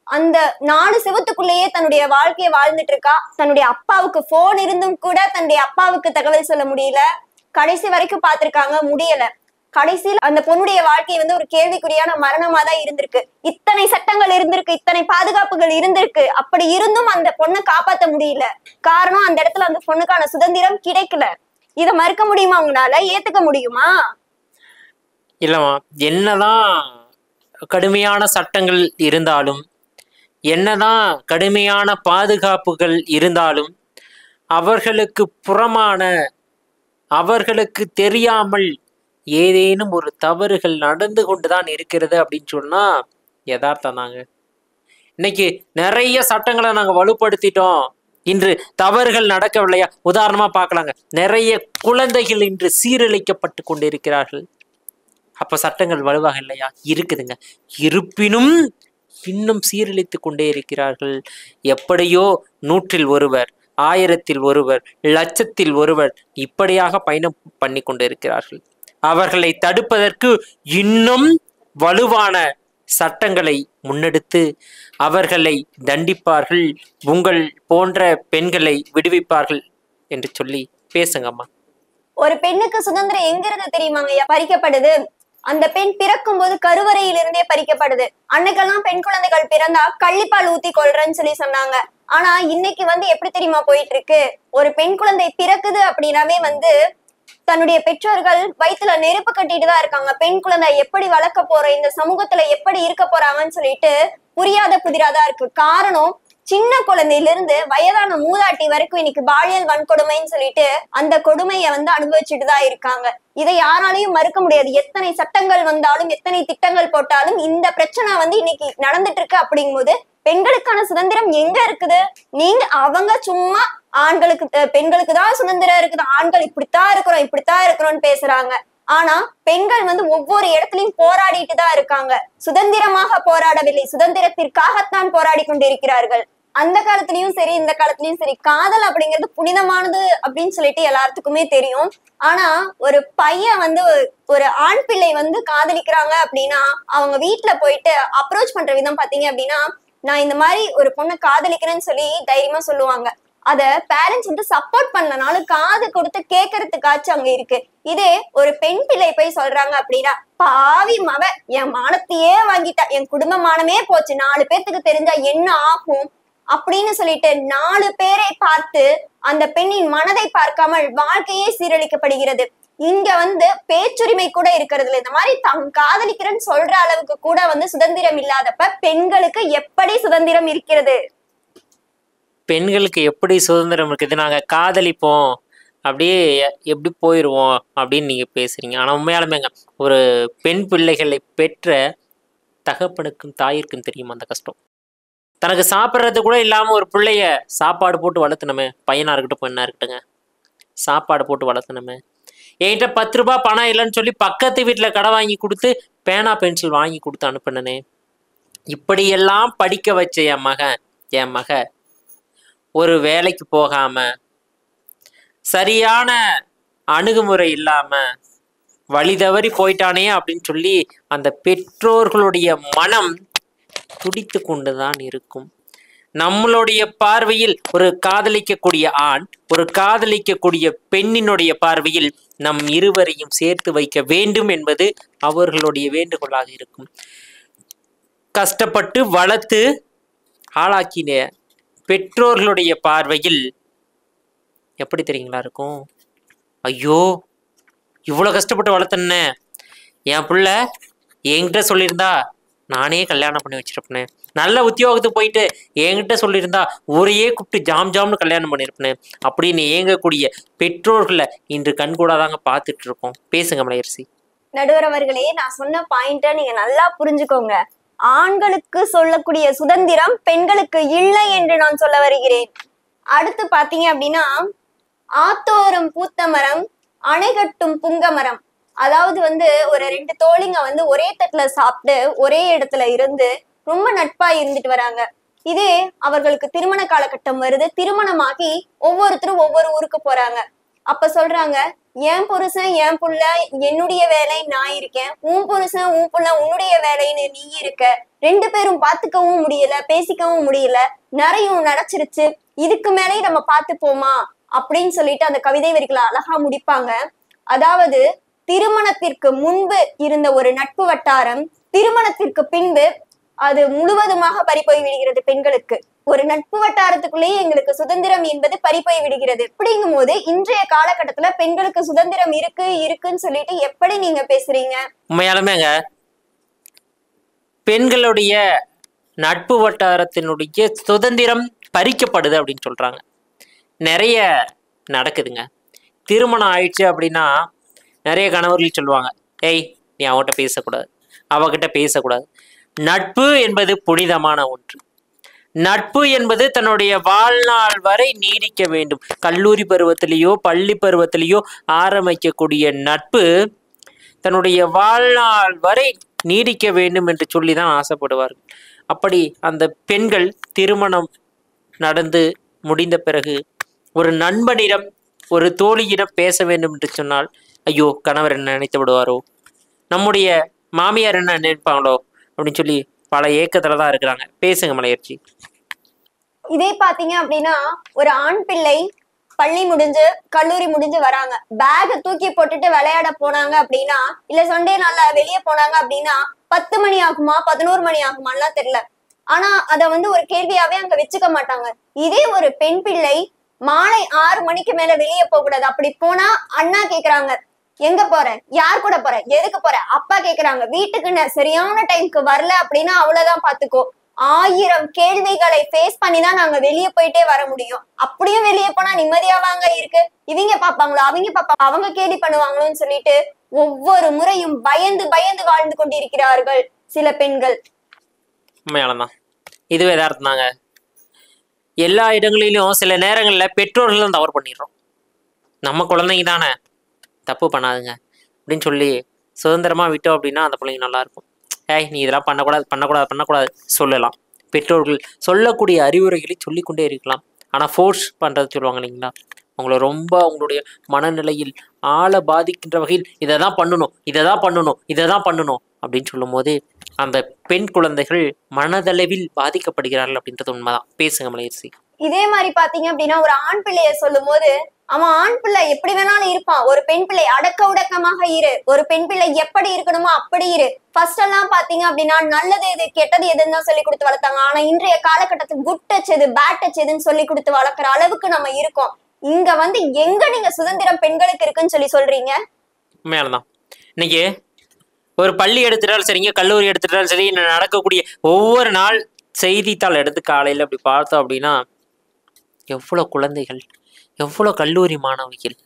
அந்த 4 செவத்துக்குள்ளேயே தன்னுடைய வாழ்க்கையை வாழ்ந்துட்டு இருக்கா. தன்னுடைய அப்பாவுக்கு போன் இருந்தும் கூட தன்னுடைய அப்பாவுக்கு தகவல் சொல்ல முடியல. கடைசி வரைக்கும் பார்த்திருக்காங்க, முடியல. கடைசியில் அந்த பொண்ணுடைய வாழ்க்கை வந்து ஒரு கேள்விக்குறியான மரணமா தான் இருந்திருக்கு. இத்தனை சட்டங்கள் இருந்திருக்கு, இத்தனை பாதுகாப்புகள் இருந்திருக்கு. அப்படி இருந்தும் அந்த பொண்ணை காப்பாற்ற முடியல. காரணம், அந்த இடத்துல அந்த பொண்ணுக்கான சுதந்திரம் கிடைக்கல. இதை மறுக்க முடியுமா? உங்களால ஏத்துக்க முடியுமா? இல்லம்மா, என்னதான் கடுமையான சட்டங்கள் இருந்தாலும், என்னதான் கடுமையான பாதுகாப்புகள் இருந்தாலும், அவர்களுக்கு புறமான, அவர்களுக்கு தெரியாமல் ஏதேனும் ஒரு தவறுகள் நடந்து கொண்டுதான் இருக்கிறது அப்படின்னு சொன்னா யதார்த்தம் தாங்க. இன்னைக்கு நிறைய சட்டங்களை நாங்க வலுப்படுத்திட்டோம், இன்று தவறுகள் நடக்கவில்லையா? உதாரணமா பார்க்கலாங்க, நிறைய குழந்தைகள் இன்று சீரழிக்கப்பட்டு கொண்டிருக்கிறார்கள். அப்ப சட்டங்கள் வலுவாக இல்லையா? இருக்குதுங்க. இருப்பினும் இன்னும் சீரழித்து கொண்டே இருக்கிறார்கள். எப்படியோ 100-ல் ஒருவர், 1000-ல் ஒருவர், 1,00,000-ல் ஒருவர் இப்படியாக பயணம் பண்ணி கொண்டு இருக்கிறார்கள். அவர்களை தடுப்பதற்கு இன்னும் வலுவான சட்டங்களை முன்னெடுத்து அவர்களை தண்டிப்பார்கள், உங்கள் போன்ற பெண்களை விடுவிப்பார்கள் என்று சொல்லி பேசுங்கம்மா. ஒரு பெண்ணுக்கு சுதந்திரம் எங்க இருந்து தெரியுமாங்க பறிக்கப்படுது? அந்த பெண் பிறக்கும் போது கருவறையிலிருந்தே பறிக்கப்படுது. அன்னைக்கெல்லாம் பெண் குழந்தைகள் பிறந்தா கள்ளிப்பால் ஊத்தி கொள்றேன்னு சொல்லி சொன்னாங்க. ஆனா இன்னைக்கு வந்து எப்படி தெரியுமா போயிட்டு இருக்கு? ஒரு பெண் குழந்தை பிறக்குது அப்படின்னாவே வந்து தன்னுடைய பெற்றோர்கள் வயிற்றுல நெருப்பு கட்டிட்டு தான் இருக்காங்க. பெண் குழந்தை எப்படி வளர்க்க போறோம், இந்த சமூகத்துல எப்படி இருக்க போறாங்கன்னு சொல்லிட்டு புரியாத புதிராதான் இருக்கு. காரணம், சின்ன குழந்தையில இருந்து வயதான மூதாட்டி வரைக்கும் இன்னைக்கு பாலியல் வன்கொடுமைன்னு சொல்லிட்டு அந்த கொடுமையை வந்து அனுபவிச்சுட்டு தான் இருக்காங்க. இதை யாராலையும் மறுக்க முடியாது. எத்தனை சட்டங்கள் வந்தாலும், எத்தனை திட்டங்கள் போட்டாலும் இந்த பிரச்சனை வந்து இன்னைக்கு நடந்துட்டு இருக்கு. அப்படிங்கும் போது பெண்களுக்கான சுதந்திரம் எங்க இருக்குது? நீங்க அவங்க சும்மா ஆண்களுக்கு பெண்களுக்கு தான் சுதந்திரம் இருக்குது, ஆண்கள் இப்படித்தான் இருக்கிறோம்னு பேசுறாங்க. ஆனா பெண்கள் வந்து ஒவ்வொரு இடத்துலயும் போராடிட்டு தான் இருக்காங்க. சுதந்திரமாக போராடவில்லை, சுதந்திரத்திற்காகத்தான் போராடி கொண்டிருக்கிறார்கள். அந்த காலத்திலயும் சரி, இந்த காலத்திலயும் சரி, காதல் அப்படிங்கிறது புனிதமானது அப்படின்னு சொல்லிட்டு எல்லாத்துக்குமே தெரியும். ஆனா ஒரு பையன் வந்து ஒரு ஆண் பிள்ளை வந்து காதலிக்கிறாங்க அப்படின்னா அவங்க வீட்டுல போயிட்டு அப்ரோச் பண்ற விதம் பாத்தீங்க அப்படின்னா, நான் இந்த மாதிரி ஒரு பொண்ணை காதலிக்கிறேன்னு சொல்லி தைரியமா சொல்லுவாங்க. அத பேரண்ட்ஸ் வந்து சப்போர்ட் பண்ணலனாலும் காது கொடுத்து கேட்கறதுக்காச்சும் அங்க இருக்கு. இதே ஒரு பெண் பிள்ளை போய் சொல்றாங்க அப்படின்னா, பாவி மவ என் மானத்தையே வாங்கிட்டா, என் குடும்ப மானமே போச்சு, 4 பேர்த்துக்கு தெரிஞ்சா என்ன ஆகும் அப்படின்னு சொல்லிட்டு 4 பேரை பார்த்து அந்த பெண்ணின் மனதை பார்க்காமல் வாழ்க்கையே சீரழிக்கப்படுகிறது. இங்க வந்து பேச்சுரிமை கூட இருக்கிறது இல்லை. இந்த மாதிரி காதலிக்கிறேன்னு சொல்ற அளவுக்கு கூட வந்து சுதந்திரம் இல்லாதப்ப பெண்களுக்கு எப்படி சுதந்திரம் இருக்கிறது? பெண்களுக்கு எப்படி சுதந்திரம் இருக்குது? நாங்க காதலிப்போம், அப்படியே எப்படி போயிடுவோம் அப்படின்னு நீங்க பேசுறீங்க. ஆனா உண்மையாலுமேங்க, ஒரு பெண் பிள்ளைகளை பெற்ற தகப்பனுக்கும் தாயிற்கும் தெரியும் அந்த கஷ்டம். தனக்கு சாப்பிட்றது கூட இல்லாம ஒரு பிள்ளைய சாப்பாடு போட்டு வளர்த்தணுமே, பையனா இருக்கட்டும் பெண்ணா இருக்கட்டுங்க, சாப்பாடு போட்டு வளர்த்தணுமே. என்கிட்ட 10 ரூபாய் பணம் இல்லைன்னு சொல்லி பக்கத்து வீட்டுல கடை வாங்கி கொடுத்து பேனா பென்சில் வாங்கி கொடுத்து அனுப்பினே. இப்படியெல்லாம் படிக்க வச்ச என் மக ஒரு வேலைக்கு போகாம, சரியான அணுகுமுறை இல்லாம வழி தவறி போயிட்டானே அப்படின்னு சொல்லி அந்த பெற்றோர்களுடைய மனம் துடித்து கொண்டுதான் இருக்கும். நம்மளுடைய பார்வையில் ஒரு காதலிக்கக்கூடிய ஆண் ஒரு காதலிக்கக்கூடிய பெண்ணினுடைய பார்வையில் நம் இருவரையும் சேர்த்து வைக்க வேண்டும் என்பது அவர்களுடைய வேண்டுகோளாக இருக்கும். கஷ்டப்பட்டு வளர்த்து ஆளாக்கின பெற்றோர்களுடைய பார்வையில் எப்படி தெரியுங்களா இருக்கும்? ஐயோ, இவ்வளோ கஷ்டப்பட்டு வளர்த்தன என் பிள்ளை என்கிட்ட சொல்லியிருந்தா நானே கல்யாணம் பண்ணி வச்சிருப்பேன், நல்ல உத்தியோகத்துக்கு போயிட்டு என்கிட்ட சொல்லியிருந்தா ஒரையே கூப்பிட்டு ஜாம் ஜாம்னு கல்யாணம் பண்ணியிருப்பேன் அப்படின்னு ஏங்கக்கூடிய பெற்றோர்களை இன்று கண்கூடாதாங்க பார்த்துட்டு இருக்கோம். பேசுங்க மலையரசி. நடுவர் அவர்களே, நான் சொன்ன பாயிண்ட நீங்க நல்லா புரிஞ்சுக்கோங்க. ஆண்களுக்கு சொல்லக்கூடிய சுதந்திரம் பெண்களுக்கு இல்லை என்று நான் சொல்ல வருகிறேன். அடுத்து பாத்தீங்க அப்படின்னா, ஆத்தோரம் பூத்த மரம் அணைகட்டும் புங்க மரம். அதாவது ஒரு 2 தோழிங்க ஒரே தட்டுல சாப்பிட்டு ஒரே இடத்துல இருந்து ரொம்ப நட்பா இருந்துட்டு வராங்க. இதே அவர்களுக்கு திருமண காலகட்டம் வருது, திருமணமாகி ஒவ்வொருத்தரும் ஒவ்வொரு ஊருக்கு போறாங்க. அப்ப சொல்றாங்க, என் புருஷன் என் புள்ள என்னுடைய வேலை நான் இருக்கேன், உன் புருஷன் உன் புள்ள உன்னுடைய வேலைன்னு நீ இருக்க, 2 பேரும் பாத்துக்கவும் முடியல, பேசிக்கவும் முடியல, நிறையும் நடச்சிருச்சு, இதுக்கு மேலே நம்ம பார்த்துப்போமா அப்படின்னு சொல்லிட்டு அந்த கவிதை வரிகளை அழகா முடிப்பாங்க. அதாவது திருமணத்திற்கு முன்பு இருந்த ஒரு நட்பு வட்டாரம் திருமணத்திற்கு பின்பு அது முழுவதுமாக பறிப்போய் விடுகிறது. பெண்களுக்கு ஒரு நட்பு வட்டாரத்துக்குள்ளேயே எங்களுக்கு சுதந்திரம் என்பது பறிப்போய் விடுகிறது. அப்படிங்கும் போது இன்றைய காலகட்டத்துல பெண்களுக்கு சுதந்திரம் இருக்குன்னு சொல்லிட்டு எப்படி நீங்க பேசுறீங்க? உண்மையாலுமேங்க பெண்களுடைய நட்பு வட்டாரத்தினுடைய சுதந்திரம் பறிக்கப்படுது அப்படின்னு சொல்றாங்க. நிறைய நடக்குதுங்க. திருமணம் ஆயிடுச்சு அப்படின்னா நிறைய கணவர்கள் சொல்லுவாங்க, ஏய் நீ அவகிட்ட பேசக்கூடாது, அவகிட்ட பேசக்கூடாது. நட்பு என்பது புனிதமான ஒன்று. நட்பு என்பது தன்னுடைய வாழ்நாள் வரை நீடிக்க வேண்டும். கல்லூரி பருவத்திலேயோ பள்ளி பருவத்திலேயோ ஆரம்பிக்கக்கூடிய நட்பு தன்னுடைய வாழ்நாள் வரை நீடிக்க வேண்டும் என்று சொல்லி தான் ஆசைப்படுவார்கள். அப்படி அந்த பெண்கள் திருமணம் நடந்து முடிந்த பிறகு ஒரு நண்பனிடம் ஒரு தோழியிடம் பேச வேண்டும் என்று சொன்னால், ஐயோ கணவர் என்ன நினைத்து விடுவாரோ, நம்முடைய மாமியார் என்ன நினைப்பாங்களோ அப்படின்னு சொல்லி பல ஏக்கத்துல தான் இருக்கிறாங்க. பேசுங்க மலையர்ச்சி. இதே பாத்தீங்க அப்படின்னா, ஒரு ஆண் பிள்ளை பள்ளி முடிஞ்சு கல்லூரி முடிஞ்சு வராங்க, பேக தூக்கி போட்டுட்டு விளையாட போனாங்க அப்படின்னா, இல்ல சண்டே நாள்ல வெளியே போனாங்க அப்படின்னா 10 மணி ஆகுமா 11 மணி ஆகுமான்லாம் தெரியல. ஆனா அத ஒரு கேள்வியாவே அங்க வச்சுக்க மாட்டாங்க. இதே ஒரு பெண் பிள்ளை மாலை 6 மணிக்கு மேல வெளியே போக கூடாது, அப்படி போனா அண்ணா கேக்குறாங்க, எங்க போற, யார் கூட போற, எதுக்கு போற, அப்பா கேக்குறாங்க, வீட்டுக்கு சரியான டைம்க்கு வரல அப்படின்னா அவ்வளவுதான் பாத்துக்கோ. 1000 கேள்விகளை ஃபேஸ் பண்ணிதான் நாங்க வெளியே போயிட்டே வர முடியும். அப்படியும் வெளியே போனா நிம்மதியாவாங்க இருக்கு, இவங்க பாப்பாங்களோ அவங்க பாப்பாங்க, அவங்க கேள்வி பண்ணுவாங்களோன்னு சொல்லிட்டு ஒவ்வொரு முறையும் பயந்து பயந்து வாழ்ந்து கொண்டிருக்கிறார்கள் சில பெண்கள். உண்மையாலதான், இதுவே எதார்த்தம் தாங்க. எல்லா இடங்களிலும் சில நேரங்கள்ல பெற்றோர்கள் தான் தவறு பண்ணிடுறோம். நம்ம குழந்தைங்க தானே, தப்பு பண்ணாதுங்க அப்படின்னு சொல்லி சுதந்திரமா விட்டோம் அப்படின்னா அந்த பிள்ளைங்க நல்லா இருக்கும். ஏய் நீ இதெல்லாம் பண்ணக்கூடாது சொல்லலாம். பெற்றோர்கள் சொல்லக்கூடிய அறிவுரைகளை சொல்லிக்கொண்டே இருக்கலாம். ஆனால் ஃபோர்ஸ் பண்ணுறது சொல்லுவாங்க இல்லைங்களா, அவங்கள ரொம்ப அவங்களுடைய மனநிலையில் ஆழ பாதிக்கின்ற வகையில் இதை தான் பண்ணணும் அப்படின்னு சொல்லும் போது அந்த பெண் குழந்தைகள் மனதளவில் பாதிக்கப்படுகிறார்கள் அப்படின்றது உண்மைதான். பேசுங்க மலையரசி. இதே மாதிரி பாத்தீங்க அப்படின்னா, ஒரு ஆண் பிள்ளைய சொல்லும் போது அவன் ஆண் பிள்ளை எப்படி வேணாலும் இருப்பான், ஒரு பெண் பிள்ளை அடக்க உடக்கமாக இரு, ஒரு பெண் பிள்ளை எப்படி இருக்கணுமோ அப்படி இரு. ஃபர்ஸ்ட் எல்லாம் பாத்தீங்க அப்படின்னா நல்லது எது கெட்டது எதுன்னு தான் சொல்லி கொடுத்து வளர்த்தாங்க. ஆனா இன்றைய காலகட்டத்துக்கு குட் டச் எது பேட் டச் எதுன்னு சொல்லி கொடுத்து வளர்க்குற அளவுக்கு நம்ம இருக்கோம். இங்க எங்க நீங்க சுதந்திரம் பெண்களுக்கு இருக்குன்னு சொல்லி சொல்றீங்க? உண்மையாலதான். இன்னைக்கு ஒரு பள்ளி எடுத்துட்டாலும் சரிங்க, கல்லூரி எடுத்துட்டாலும் சரி, நடக்கக்கூடிய ஒவ்வொரு நாள் செய்தித்தாள் எடுத்து காலையில் அப்படி பார்த்தோம் அப்படின்னா எவ்வளோ குழந்தைகள், எவ்வளோ கல்லூரி மாணவிகள்.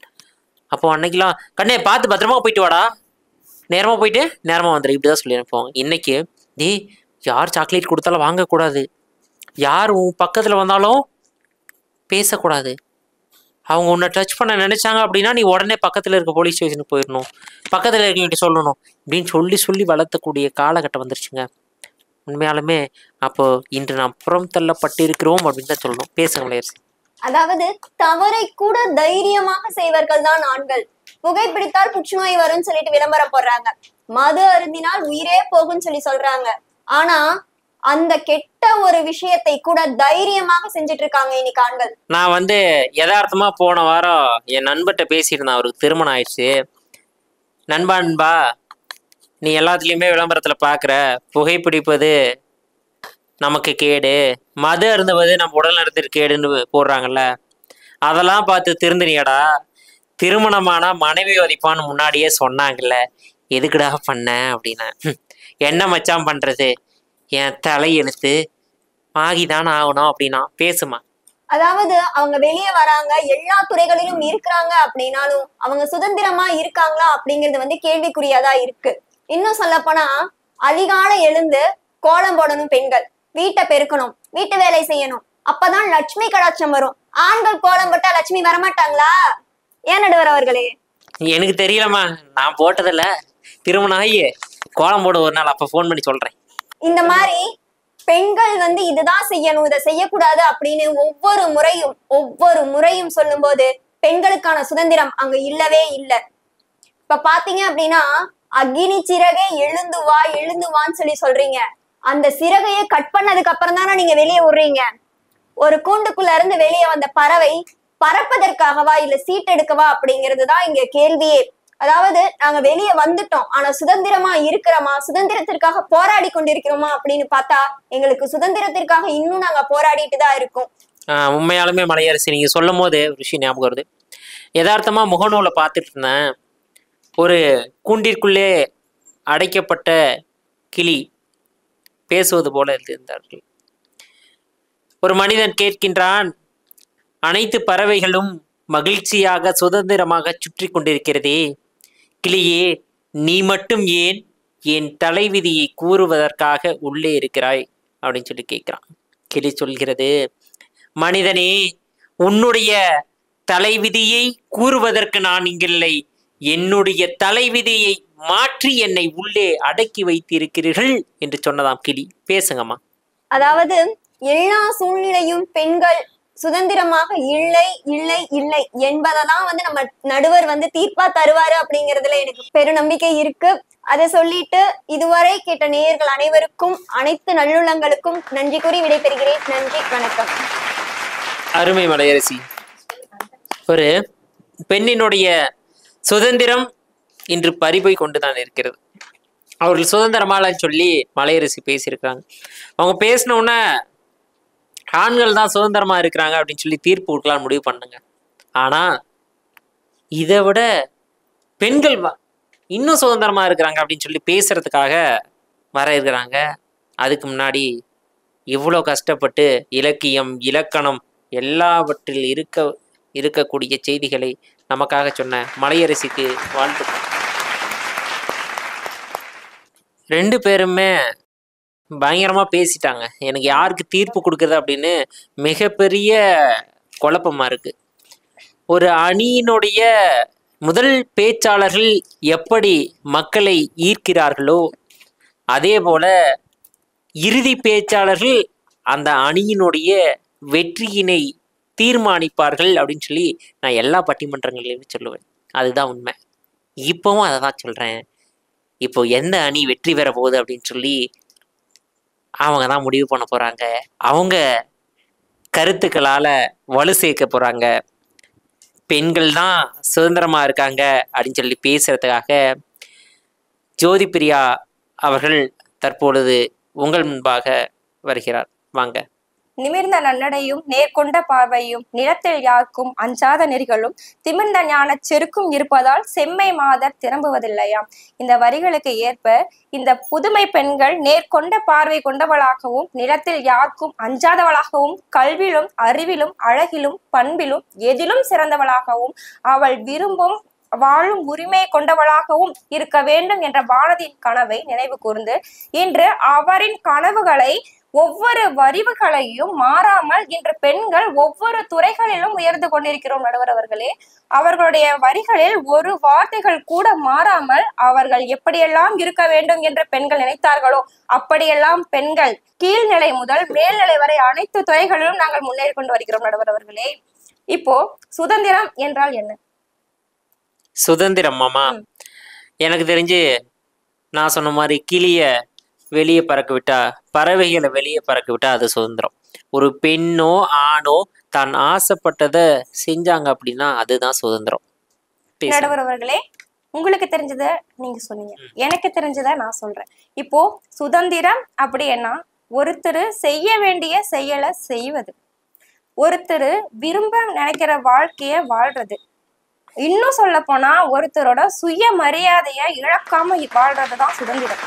அப்போ அன்னைக்கெல்லாம் கண்ணே பார்த்து பத்திரமா போயிட்டு வாடா, நேரமாக போயிட்டு நேரமாக வந்துடு, இப்படி தான் சொல்லி அனுப்புவாங்க. இன்னைக்கு யார் சாக்லேட் கொடுத்தாலும் வாங்கக்கூடாது, யார் உன் பக்கத்தில் வந்தாலும் பேசக்கூடாது, அவங்க உன்னை டச் பண்ண நினைச்சாங்க அப்படின்னா நீ உடனே பக்கத்தில் இருக்க போலீஸ் ஸ்டேஷனுக்கு போயிடணும், பக்கத்தில் இருக்கவங்கிட்ட சொல்லணும் அப்படின்னு சொல்லி வளர்த்தக்கூடிய காலகட்டம் வந்துருச்சுங்க. உண்மையாலுமே அப்போ இன்று நாம் புறம் தள்ளப்பட்டிருக்கிறோம் அப்படின்னு தான் சொல்லணும். பேசுங்க மலையரசி. அதாவது தவறை கூட தைரியமாக செய்வர்கள் தான் ஆண்கள். புகைப்பிடித்தால் புற்றுநோய் வரும்னு சொல்லிட்டு விளம்பரம் போடுறாங்க, மது அருந்தினால் உயிரே போகும்னு சொல்றாங்க. ஆனா அந்த கெட்ட ஒரு விஷயத்தை கூட தைரியமாக செஞ்சுட்டு இருக்காங்க இன்னைக்கு ஆண்கள். நான் யதார்த்தமா போன வாரம் என் நண்பர்கிட்ட பேசியிருந்தேன். அவருக்கு திருமணம் ஆயிடுச்சு. நண்பா, நீ எல்லாத்துலேயுமே விளம்பரத்தில் பார்க்குற புகைப்பிடிப்பது நமக்கு கேடு, மது அருந்துவது நம்ம உடல் நலத்திற்கு கேடுன்னு போடுறாங்கல்ல, அதெல்லாம் பார்த்து திருந்தினியடா. திருமணமானா மனைவி வதிப்பான்னு முன்னாடியே சொன்னாங்கல்ல, எதுக்குடா பண்ண அப்படின்னா, என்ன மச்சான் பண்ணுறது, என் தலை எழுத்து ஆகிதான் ஆகணும் அப்படின்னா. பேசுமா. அதாவது அவங்க வெளியே வராங்க, எல்லா துறைகளிலும் இருக்கிறாங்க அப்படின்னாலும் அவங்க சுதந்திரமா இருக்காங்களா அப்படிங்கிறது கேள்விக்குறியாதா இருக்கு. இன்னும் சொல்ல போனா அதிகாலை எழுந்து கோலம் போடணும் பெண்கள், வீட்டை பெருக்கணும், வீட்டு வேலை செய்யணும், அப்பதான் லட்சுமி கடாட்சம் வரும். ஆண்கள் கோலம் போட்டா லட்சுமி வரமாட்டாங்களா? ஏன் நடுவர் அவர்களே? எனக்கு தெரியலம்மா, நான் போட்டதில்ல. திருமணம் ஆகி கோலம் போட ஒரு நாள், அப்ப போன் பண்ணி சொல்றேன். இந்த மாதிரி பெண்கள் இதுதான் செய்யணும், இதை செய்யக்கூடாது அப்படின்னு ஒவ்வொரு முறையும் சொல்லும் போது பெண்களுக்கான சுதந்திரம் அங்க இல்லவே இல்லை. இப்ப பாத்தீங்க அப்படின்னா அக்னி சிறகை எழுந்து வான்னு சொல்றீங்க. அந்த சிறகையை கட் பண்ணதுக்கு அப்புறம் தானே நீங்க வெளியே விடுறீங்க. ஒரு கூண்டுக்குள்ள இருந்து வெளியே வந்த பறவை பறப்பதற்காகவா இல்ல சீட் எடுக்கவா அப்படிங்கிறதுதான் இங்க கேள்வியே. அதாவது நாங்க வெளியே வந்துட்டோம், ஆனா சுதந்திரமா இருக்கிறோமா, சுதந்திரத்திற்காக போராடி கொண்டிருக்கிறோமா அப்படின்னு பார்த்தா எங்களுக்கு சுதந்திரத்திற்காக இன்னும் நாங்க போராடிட்டு தான் இருக்கோம். உண்மையாலுமே மலையரசி, நீங்க சொல்லும் போது ஒரு விஷயம் ஞாபகம் வருது. யதார்த்தமா முகநூலை பார்த்துட்டு இருந்தேன். ஒரு கூண்டிற்குள்ளே அடைக்கப்பட்ட கிளி பேசுவது போல இருந்தார்கள். ஒரு மனிதன் கேட்கின்றான், அனைத்து பறவைகளும் மகிழ்ச்சியாக சுதந்திரமாக சுற்றி கொண்டிருக்கிறதே, கிளியே நீ மட்டும் ஏன் என் தலைவிதியை கூறுவதற்காக உள்ளே இருக்கிறாய் அப்படின்னு சொல்லி கேட்கிறான். கிளி சொல்கிறது, மனிதனே, உன்னுடைய தலைவிதியை கூறுவதற்கு நான் இங்கில்லை, என்னுடைய தலைவிதியை மாற்றி என்னை உள்ளே அடக்கி வைத்திருக்கிறீர்கள் என்று சொன்னதாம் கிளி. பேசுங்கம்மா. அதாவது எல்லா சூழ்நிலையும் பெண்கள் சுதந்திரமாக இல்லை இல்லை இல்லை என்பதெல்லாம் நம்ம நடுவர் தீர்ப்பா தருவாரு அப்படிங்கிறதுல எனக்கு பெருநம்பிக்கை இருக்கு. அதை சொல்லிட்டு இதுவரை கேட்ட நேயர்கள் அனைவருக்கும், அனைத்து நல்லுள்ளங்களுக்கும் நன்றி கூறி விடைபெறுகிறேன். நன்றி, வணக்கம். அருமை மலையரசி. ஒரு பெண்ணினுடைய சுதந்திரம் இன்று பறிபோய் கொண்டுதான் இருக்கிறது. அவர்கள் சுதந்திரமாலன்னு சொல்லி மலையரசி பேசியிருக்காங்க. அவங்க பேசினோன்னா ஆண்கள் தான் சுதந்திரமா இருக்கிறாங்க அப்படின்னு சொல்லி தீர்ப்பு கொடுக்கலான்னு முடிவு பண்ணுங்க. ஆனா இதை விட பெண்கள் இன்னும் சுதந்திரமா இருக்கிறாங்க அப்படின்னு சொல்லி பேசுறதுக்காக வர இருக்கிறாங்க. அதுக்கு முன்னாடி இவ்வளோ கஷ்டப்பட்டு இலக்கியம், இலக்கணம் எல்லாவற்றில் இருக்கக்கூடிய செய்திகளை நமக்காக சொன்ன மலையரசிக்கு வாழ்த்துக்கள். 2 பேருமே பயங்கரமா பேசிட்டாங்க. எனக்கு யாருக்கு தீர்ப்பு கொடுக்குறது அப்படின்னு மிகப்பெரிய குழப்பமா இருக்கு. ஒரு அணியினுடைய முதல் பேச்சாளர்கள் எப்படி மக்களை ஈர்க்கிறார்களோ அதே போல இறுதி பேச்சாளர்கள் அந்த அணியினுடைய வெற்றியினை தீர்மானிப்பார்கள் அப்படின்னு சொல்லி நான் எல்லா பட்டிமன்றங்களையும் சொல்லுவேன். அதுதான் உண்மை. இப்பவும் அதை தான் சொல்றேன். இப்போ எந்த அணி வெற்றி பெற போகுது அப்படின்னு சொல்லி அவங்க தான் முடிவு பண்ண போறாங்க. அவங்க கருத்துக்களால வலு சேர்க்க போறாங்க. பெண்கள் தான் சுதந்திரமா இருக்காங்க அப்படின்னு சொல்லி பேசுறதுக்காக ஜோதி பிரியா அவர்கள் தற்பொழுது உங்கள் முன்பாக வருகிறார். வாங்க. நிமிர்ந்த நன்னடையும் நேர்கொண்ட பார்வையும் நிலத்தில் யாருக்கும் அஞ்சாத நெறிகளும் திமிர்ந்த ஞான செருக்கும் இருப்பதால் செம்மை மாதர் திரும்புவதில்லையாம். இந்த வரிகளுக்கு ஏற்ப இந்த புதுமை பெண்கள் நேர்கொண்ட பார்வை கொண்டவளாகவும் நிலத்தில் யாருக்கும் அஞ்சாதவளாகவும் கல்வியிலும் அறிவிலும் அழகிலும் பண்பிலும் எதிலும் சிறந்தவளாகவும் அவள் விரும்பும் வாழும் உரிமை கொண்டவளாகவும் இருக்க வேண்டும் என்ற பாரதியின் கனவை நினைவு கூர்ந்து இன்று அவரின் கனவுகளை ஒவ்வொரு வரிவுகளையும் மாறாமல் இன்று பெண்கள் ஒவ்வொரு துறைகளிலும் உயர்ந்து கொண்டிருக்கிறோம் நடுவர் அவர்களே. அவர்களுடைய வரிகளில் ஒரு வார்த்தைகள் கூட மாறாமல் அவர்கள் எப்படியெல்லாம் இருக்க வேண்டும் என்று பெண்கள் நினைத்தார்களோ அப்படியெல்லாம் பெண்கள் கீழ்நிலை முதல் மேல்நிலை வரை அனைத்து துறைகளிலும் நாங்கள் முன்னேறி கொண்டு வருகிறோம் நடுவர் அவர்களே. இப்போ சுதந்திரம் என்றால் என்ன? சுதந்திரம் மாமா, எனக்கு தெரிஞ்சு நான் சொன்ன மாதிரி கிளிய வெளியே பறக்க விட்டா, பறவைகளை வெளியே பறக்க விட்டா அது சுதந்திரம். ஒரு பெண்ணோ ஆணோ தான் ஆசைப்பட்டதை செஞ்சாங்க அப்படின்னா அதுதான் சுதந்திரம். பேசுங்க. நடுவர் அவர்களே, உங்களுக்கு தெரிஞ்சத நீங்க சொன்னீங்க, எனக்கு தெரிஞ்சத நான் சொல்றேன். இப்போ சுதந்திரம் அப்படின்னா ஒருத்தர் செய்ய வேண்டிய செயலை செய்வது, ஒருத்தர் விரும்ப நினைக்கிற வாழ்க்கைய வாழ்றது, இன்னும் சொல்ல போனா ஒருத்தரோட சுய மரியாதைய இழக்காம வாழ்றதுதான் சுதந்திரம்.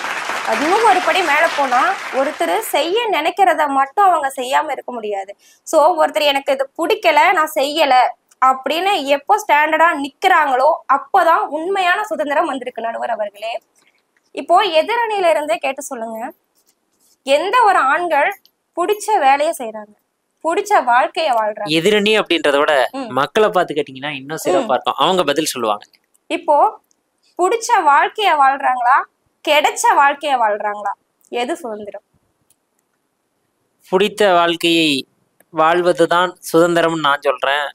இன்னும் ஒரு படி மேல போனா ஒருத்தர் செய்ய நினைக்கிறத மட்டும் அவங்க செய்யாம இருக்க முடியாது. சோ ஒருத்தர் எனக்கு இது பிடிக்கல, நான் செய்யல அப்படின்னு எப்போ ஸ்டாண்டர்டா நிக்கிறாங்களோ அப்பதான் உண்மையான சுதந்திரம் வந்திருக்கு. நடுவர் அவர்களே, இப்போ எதிரணியில இருந்தே கேட்டு சொல்லுங்க, எந்த ஒரு ஆண்கள் பிடிச்ச வேலையை செய்யறாங்க, பிடிச்ச வாழ்க்கைய வாழ்றாங்க? எதிரணி அப்படின்றத விட மக்களை பார்த்து கேட்டீங்கன்னா இன்னும் சிறப்பா இருக்கும், அவங்க பதில் சொல்லுவாங்க. இப்போ பிடிச்ச வாழ்க்கைய வாழ்றாங்களா, கிடைச்ச வாழ்க்கைய வாழ்றாங்களா? எது சுதந்திரம்? பிடித்த வாழ்க்கையை வாழ்வதுதான் சுதந்திரம்னு நான் சொல்றேன்.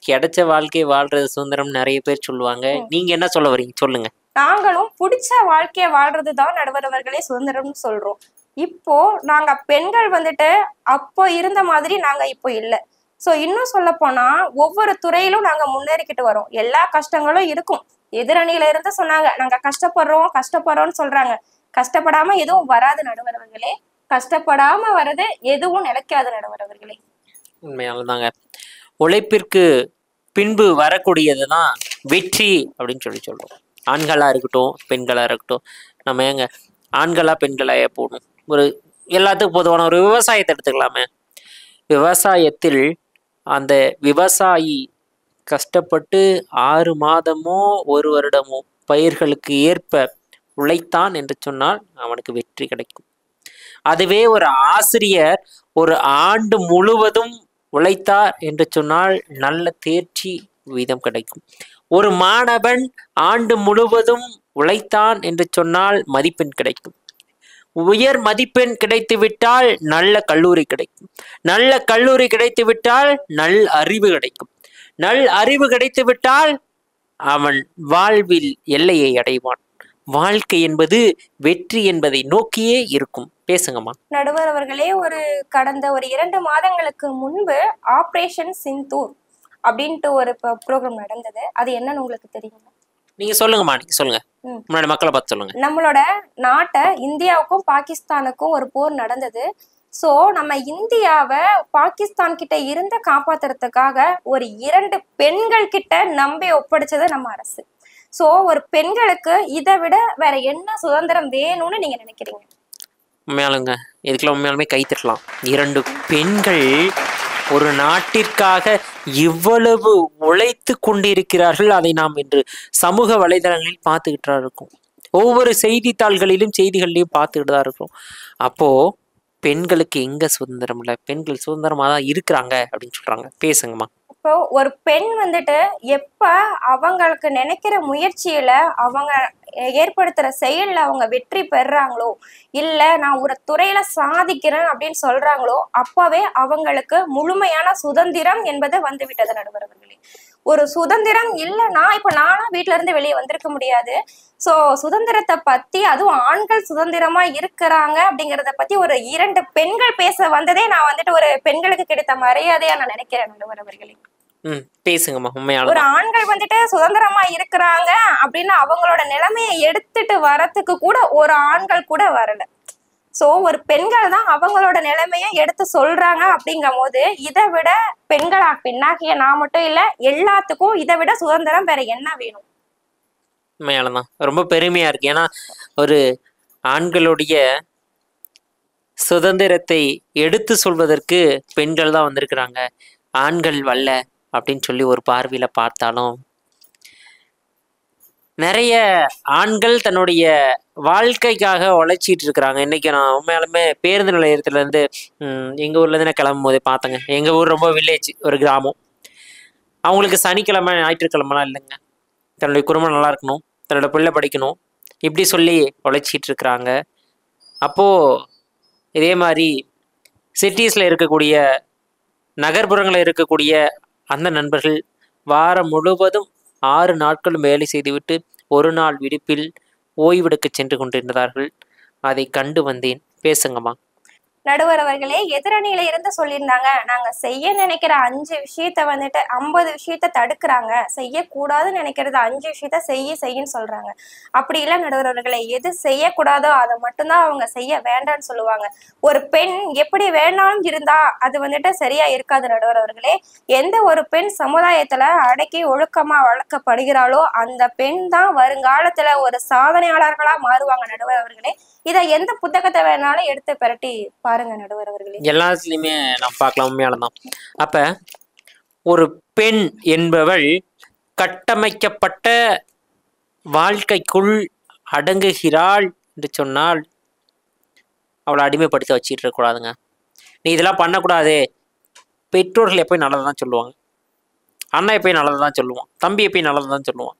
கிடைச்ச வாழ்க்கையை வாழ்றது சுதந்திரம் நிறைய பேர் சொல்லுவாங்க. நீங்க என்ன சொல்ல வரீங்க சொல்லுங்க. நாங்களும் பிடிச்ச வாழ்க்கைய வாழ்றதுதான் நடுவர் அவர்களே சுதந்திரம்னு சொல்றோம். இப்போ நாங்க பெண்கள் வந்துட்டு அப்போ இருந்த மாதிரி நாங்க இப்போ இல்லை. சோ இன்னும் சொல்ல போனா ஒவ்வொரு துறையிலும் நாங்க முன்னேறிக்கிட்டு வரோம். எல்லா கஷ்டங்களும் இருக்கும். எதிரணியில இருந்து சொன்னாங்க நாங்க கஷ்டப்படுறோம்னு சொல்றாங்க. கஷ்டப்படாம எதுவும் வராது நடுவர் அவர்களே, கஷ்டப்படாம வர்றது எதுவும் நிலைக்காது நடுவர் அவர்களே. உண்மையாலதாங்க. உழைப்பிற்கு பின்பு வரக்கூடியது தான் வெற்றி அப்படின்னு சொல்றோம். ஆண்களா இருக்கட்டும் பெண்களா இருக்கட்டும். நம்ம ஏங்க ஆண்களா பெண்களா போகணும்? ஒரு எல்லாத்துக்கும் பொதுவான ஒரு விவசாயத்தை எடுத்துக்கலாமே. விவசாயத்தில் அந்த விவசாயி கஷ்டப்பட்டு 6 மாதமோ 1 வருடமோ பயிர்களுக்கு ஏற்ப உழைத்தான் என்று சொன்னால் அவனுக்கு வெற்றி கிடைக்கும். அதுவே ஒரு ஆசிரியர் ஒரு ஆண்டு முழுவதும் உழைத்தார் என்று சொன்னால் நல்ல தேர்ச்சி வீதம் கிடைக்கும். ஒரு மாணவன் ஆண்டு முழுவதும் உழைத்தான் என்று சொன்னால் மதிப்பெண் கிடைக்கும். உயர் மதிப்பெண் கிடைத்து விட்டால் நல்ல கல்லூரி கிடைக்கும். நல்ல கல்லூரி கிடைத்து விட்டால் நல் அறிவு கிடைக்கும். நல் அறிவு கிடைத்து விட்டால் அவன் வாழ்வில் எல்லையை அடைவான். வாழ்க்கை என்பது வெற்றி என்பதை நோக்கியே இருக்கும். பேசுங்கம்மா. நடுவர் அவர்களே, கடந்த 2 மாதங்களுக்கு முன்பு ஆபரேஷன் சிந்தூர் அப்படின்ட்டு ஒரு ப்ரோக்ராம் நடந்தது. அது என்னன்னு உங்களுக்கு தெரியுமா? நீங்க சொல்லுங்கம்மா, நீங்க சொல்லுங்க. முன்னாடி மக்களை பார்த்து சொல்லுங்க. நம்மளோட நாட்டை இந்தியாவுக்கும் பாகிஸ்தானுக்கும் ஒரு போர் நடந்தது. சோ நம்ம இந்தியாவை பாகிஸ்தான் கிட்ட இருந்து காப்பாத்துறதுக்காக ஒரு 2 பெண்கள் கிட்ட நம்பி ஒப்படைச்சது நம்ம அரசு. சோ ஒரு பெண்களுக்கு இதை விட வேற என்ன சுதந்திரம் வேணும்னு நீங்க நினைக்கிறீங்க? உண்மையாலுங்க இதுக்கெல்லாம் உண்மையாலுமே கை தட்டலாம். 2 பெண்கள் ஒரு நாட்டிற்காக இவ்வளவு உழைத்து கொண்டிருக்கிறார்கள். அதை நாம் இன்று சமூக வலைதளங்களில் பார்த்துக்கிட்டு இருக்கோம். ஒவ்வொரு செய்தித்தாள்களிலும் செய்திகள்லையும் பார்த்துக்கிட்டு தான் இருக்கிறோம். அப்போ பெண்களுக்கு எங்க சுதந்திரம் இல்லை? பெண்கள் சுதந்திரமா தான் இருக்கிறாங்க அப்படின்னு சொல்றாங்க. பேசுங்கம்மா. இப்போ ஒரு பெண் வந்துட்டு எப்ப அவங்களுக்கு நினைக்கிற முயற்சியில அவங்க ஏற்படுத்துற செயல்ல அவங்க வெற்றி பெறாங்களோ, இல்ல நான் ஒரு துறையில சாதிக்கிறேன் அப்படின்னு சொல்றாங்களோ, அப்பவே அவங்களுக்கு முழுமையான சுதந்திரம் என்பது வந்து விட்டது நடுவர் அவர்களே. ஒரு சுதந்திரம் இல்லைன்னா இப்ப நானா வீட்டுல இருந்து வெளியே வந்திருக்க முடியாது. சோ சுதந்திரத்தை பத்தி, அதுவும் ஆண்கள் சுதந்திரமா இருக்கிறாங்க அப்படிங்கறத பத்தி ஒரு 2 பெண்கள் பேச வந்ததே நான் வந்துட்டு ஒரு பெண்களுக்கு கிடைத்த மரியாதையா நான் நினைக்கிறேன் நடுவர் அவர்களே. பேசுங்கம்மா. உண்மையான ஒரு ஆண்கள் வந்துட்டு சுதந்திரமா இருக்கிறாங்க அப்படின்னு அவங்களோட நிலைமையை எடுத்துட்டு வரத்துக்கு கூட ஒரு ஆண்கள் கூட வரல. சோ ஒரு பெண்கள் தான் அவங்களோட நிலைமையை எடுத்து சொல்றாங்க. அப்படிங்கும் போது இதை விட பெண்ணாகிய நான் மட்டும் இல்ல, எல்லாத்துக்கும் இதை விட சுதந்திரம் வேற என்ன வேணும்? உண்மையாலதான் ரொம்ப பெருமையா இருக்கு. ஏன்னா ஒரு ஆண்களுடைய சுதந்திரத்தை எடுத்து சொல்வதற்கு பெண்கள் தான் வந்திருக்கிறாங்க. ஆண்கள் வல்ல அப்படின்னு சொல்லி ஒரு பார்வையில பார்த்தாலும் நிறைய ஆண்கள் தன்னுடைய வாழ்க்கைக்காக உழைச்சிட்டு இருக்கிறாங்க. இன்னைக்கு நான் உண்மையாலுமே பேருந்து நிலையத்துல இருந்து எங்க ஊர்ல இருந்து நான் கிளம்பும் போதே பார்த்தேங்க. எங்க ஊர் ரொம்ப வில்லேஜ், ஒரு கிராமம். அவங்களுக்கு சனிக்கிழமை ஞாயிற்றுக்கிழமெல்லாம் இல்லைங்க. தன்னுடைய குடும்பம் நல்லா இருக்கணும், தன்னோட பிள்ளை படிக்கணும், இப்படி சொல்லி உழைச்சிட்டு இருக்கிறாங்க. அப்போ இதே மாதிரி சிட்டிஸ்ல இருக்கக்கூடிய நகர்ப்புறங்களில் இருக்கக்கூடிய அந்த நண்பர்கள் வாரம் முழுவதும் 6 நாட்களும் வேலை செய்துவிட்டு 1 நாள் விடுப்பில் ஓய்வெடுக்க சென்று கொண்டிருந்தார்கள். அதை கண்டு வந்தேன். பேசுங்கம்மா. நடுவர் அவர்களே, எதிரணியில இருந்து சொல்லியிருந்தாங்க, நாங்க செய்ய நினைக்கிற 5 விஷயத்த வந்துட்டு 50 விஷயத்த தடுக்கிறாங்க, செய்யக்கூடாதுன்னு நினைக்கிறது 5 விஷயத்த செய்யுன்னு சொல்றாங்க. அப்படி இல்லை நடுவர் அவர்களே, எது செய்யக்கூடாதோ அதை மட்டும்தான் அவங்க செய்ய வேண்டாம்னு சொல்லுவாங்க. ஒரு பெண் எப்படி வேணாலும் இருந்தா அது வந்துட்டு சரியா இருக்காது நடுவர் அவர்களே. எந்த ஒரு பெண் சமுதாயத்துல அடக்கி ஒழுக்கமா வளர்க்கப்படுகிறாளோ அந்த பெண் தான் வருங்காலத்துல ஒரு சாதனையாளர்களா மாறுவாங்க நடுவர் அவர்களே. இதை எந்த புத்தகத்தை வேணாலும் எடுத்து பிரட்டி பாருங்க நடுவர் அவர்களே. எல்லாத்துலயுமே நான் பார்க்கலாம், உண்மையாலதான். அப்ப ஒரு பெண் என்பவள் கட்டமைக்கப்பட்ட வாழ்க்கைக்குள் அடங்குகிறாள் என்று சொன்னால் அவளை அடிமைப்படுத்த வச்சுட்டு இருக்கக்கூடாதுங்க. நீ இதெல்லாம் பண்ணக்கூடாது. பெற்றோர்கள் எப்போயும் நல்லதான் சொல்லுவாங்க, அண்ணன் எப்போயும் நல்லதான் சொல்லுவான், தம்பி எப்போயும் நல்லதான் சொல்லுவான்.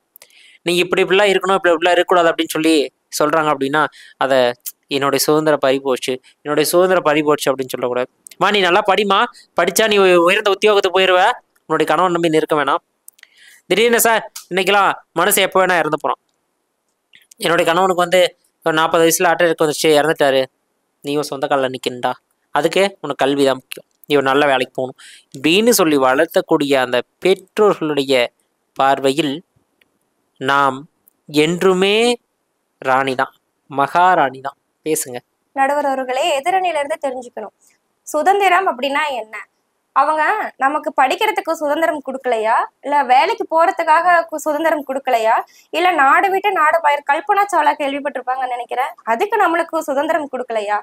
நீங்க இப்படிலாம் இருக்கணும், இப்படிலாம் இருக்கக்கூடாது அப்படின்னு சொல்றாங்க அப்படின்னா அதை என்னுடைய சுதந்திரம் பறிபோச்சு அப்படின்னு சொல்லக்கூடாது. நீ நல்லா படிமா, படிச்சா நீ உயர்ந்த உத்தியோகத்துக்கு போயிடுவ, உன்னுடைய கணவன் நம்பி நிற்க வேணாம். திடீர்னு சார் இன்னைக்கெல்லாம் மனசு எப்போ வேணா இறந்து போறான், என்னுடைய கணவனுக்கு வந்து 40 வயசுல அட்டருக்கு வந்துச்சு, இறந்துட்டாரு, நீயும் சொந்த காலில் நிற்கின்றா, அதுக்கு உனக்கு கல்வி தான் முக்கியம், நீ ஒரு நல்ல வேலைக்கு போகணும் அப்படின்னு சொல்லி வளர்த்தக்கூடிய அந்த பெற்றோர்களுடைய பார்வையில் நாம் என்றுமே ராணி தான், மகாராணி தான். பேசுங்க. நடுவர் அவர்களே, எதிரணியில இருந்து தெரிஞ்சுக்கணும், சுதந்திரம் அப்படின்னா என்ன? அவங்க நமக்கு படிக்கிறதுக்கு சுதந்திரம் கொடுக்கலையா, இல்ல வேலைக்கு போறதுக்காக சுதந்திரம் கொடுக்கலையா, இல்ல நாடு விட்டு நாடு பயிர் கல்பனா சாவ்லா கேள்விப்பட்டிருப்பாங்கன்னு நினைக்கிறேன், அதுக்கு நம்மளுக்கு சுதந்திரம் கொடுக்கலையா?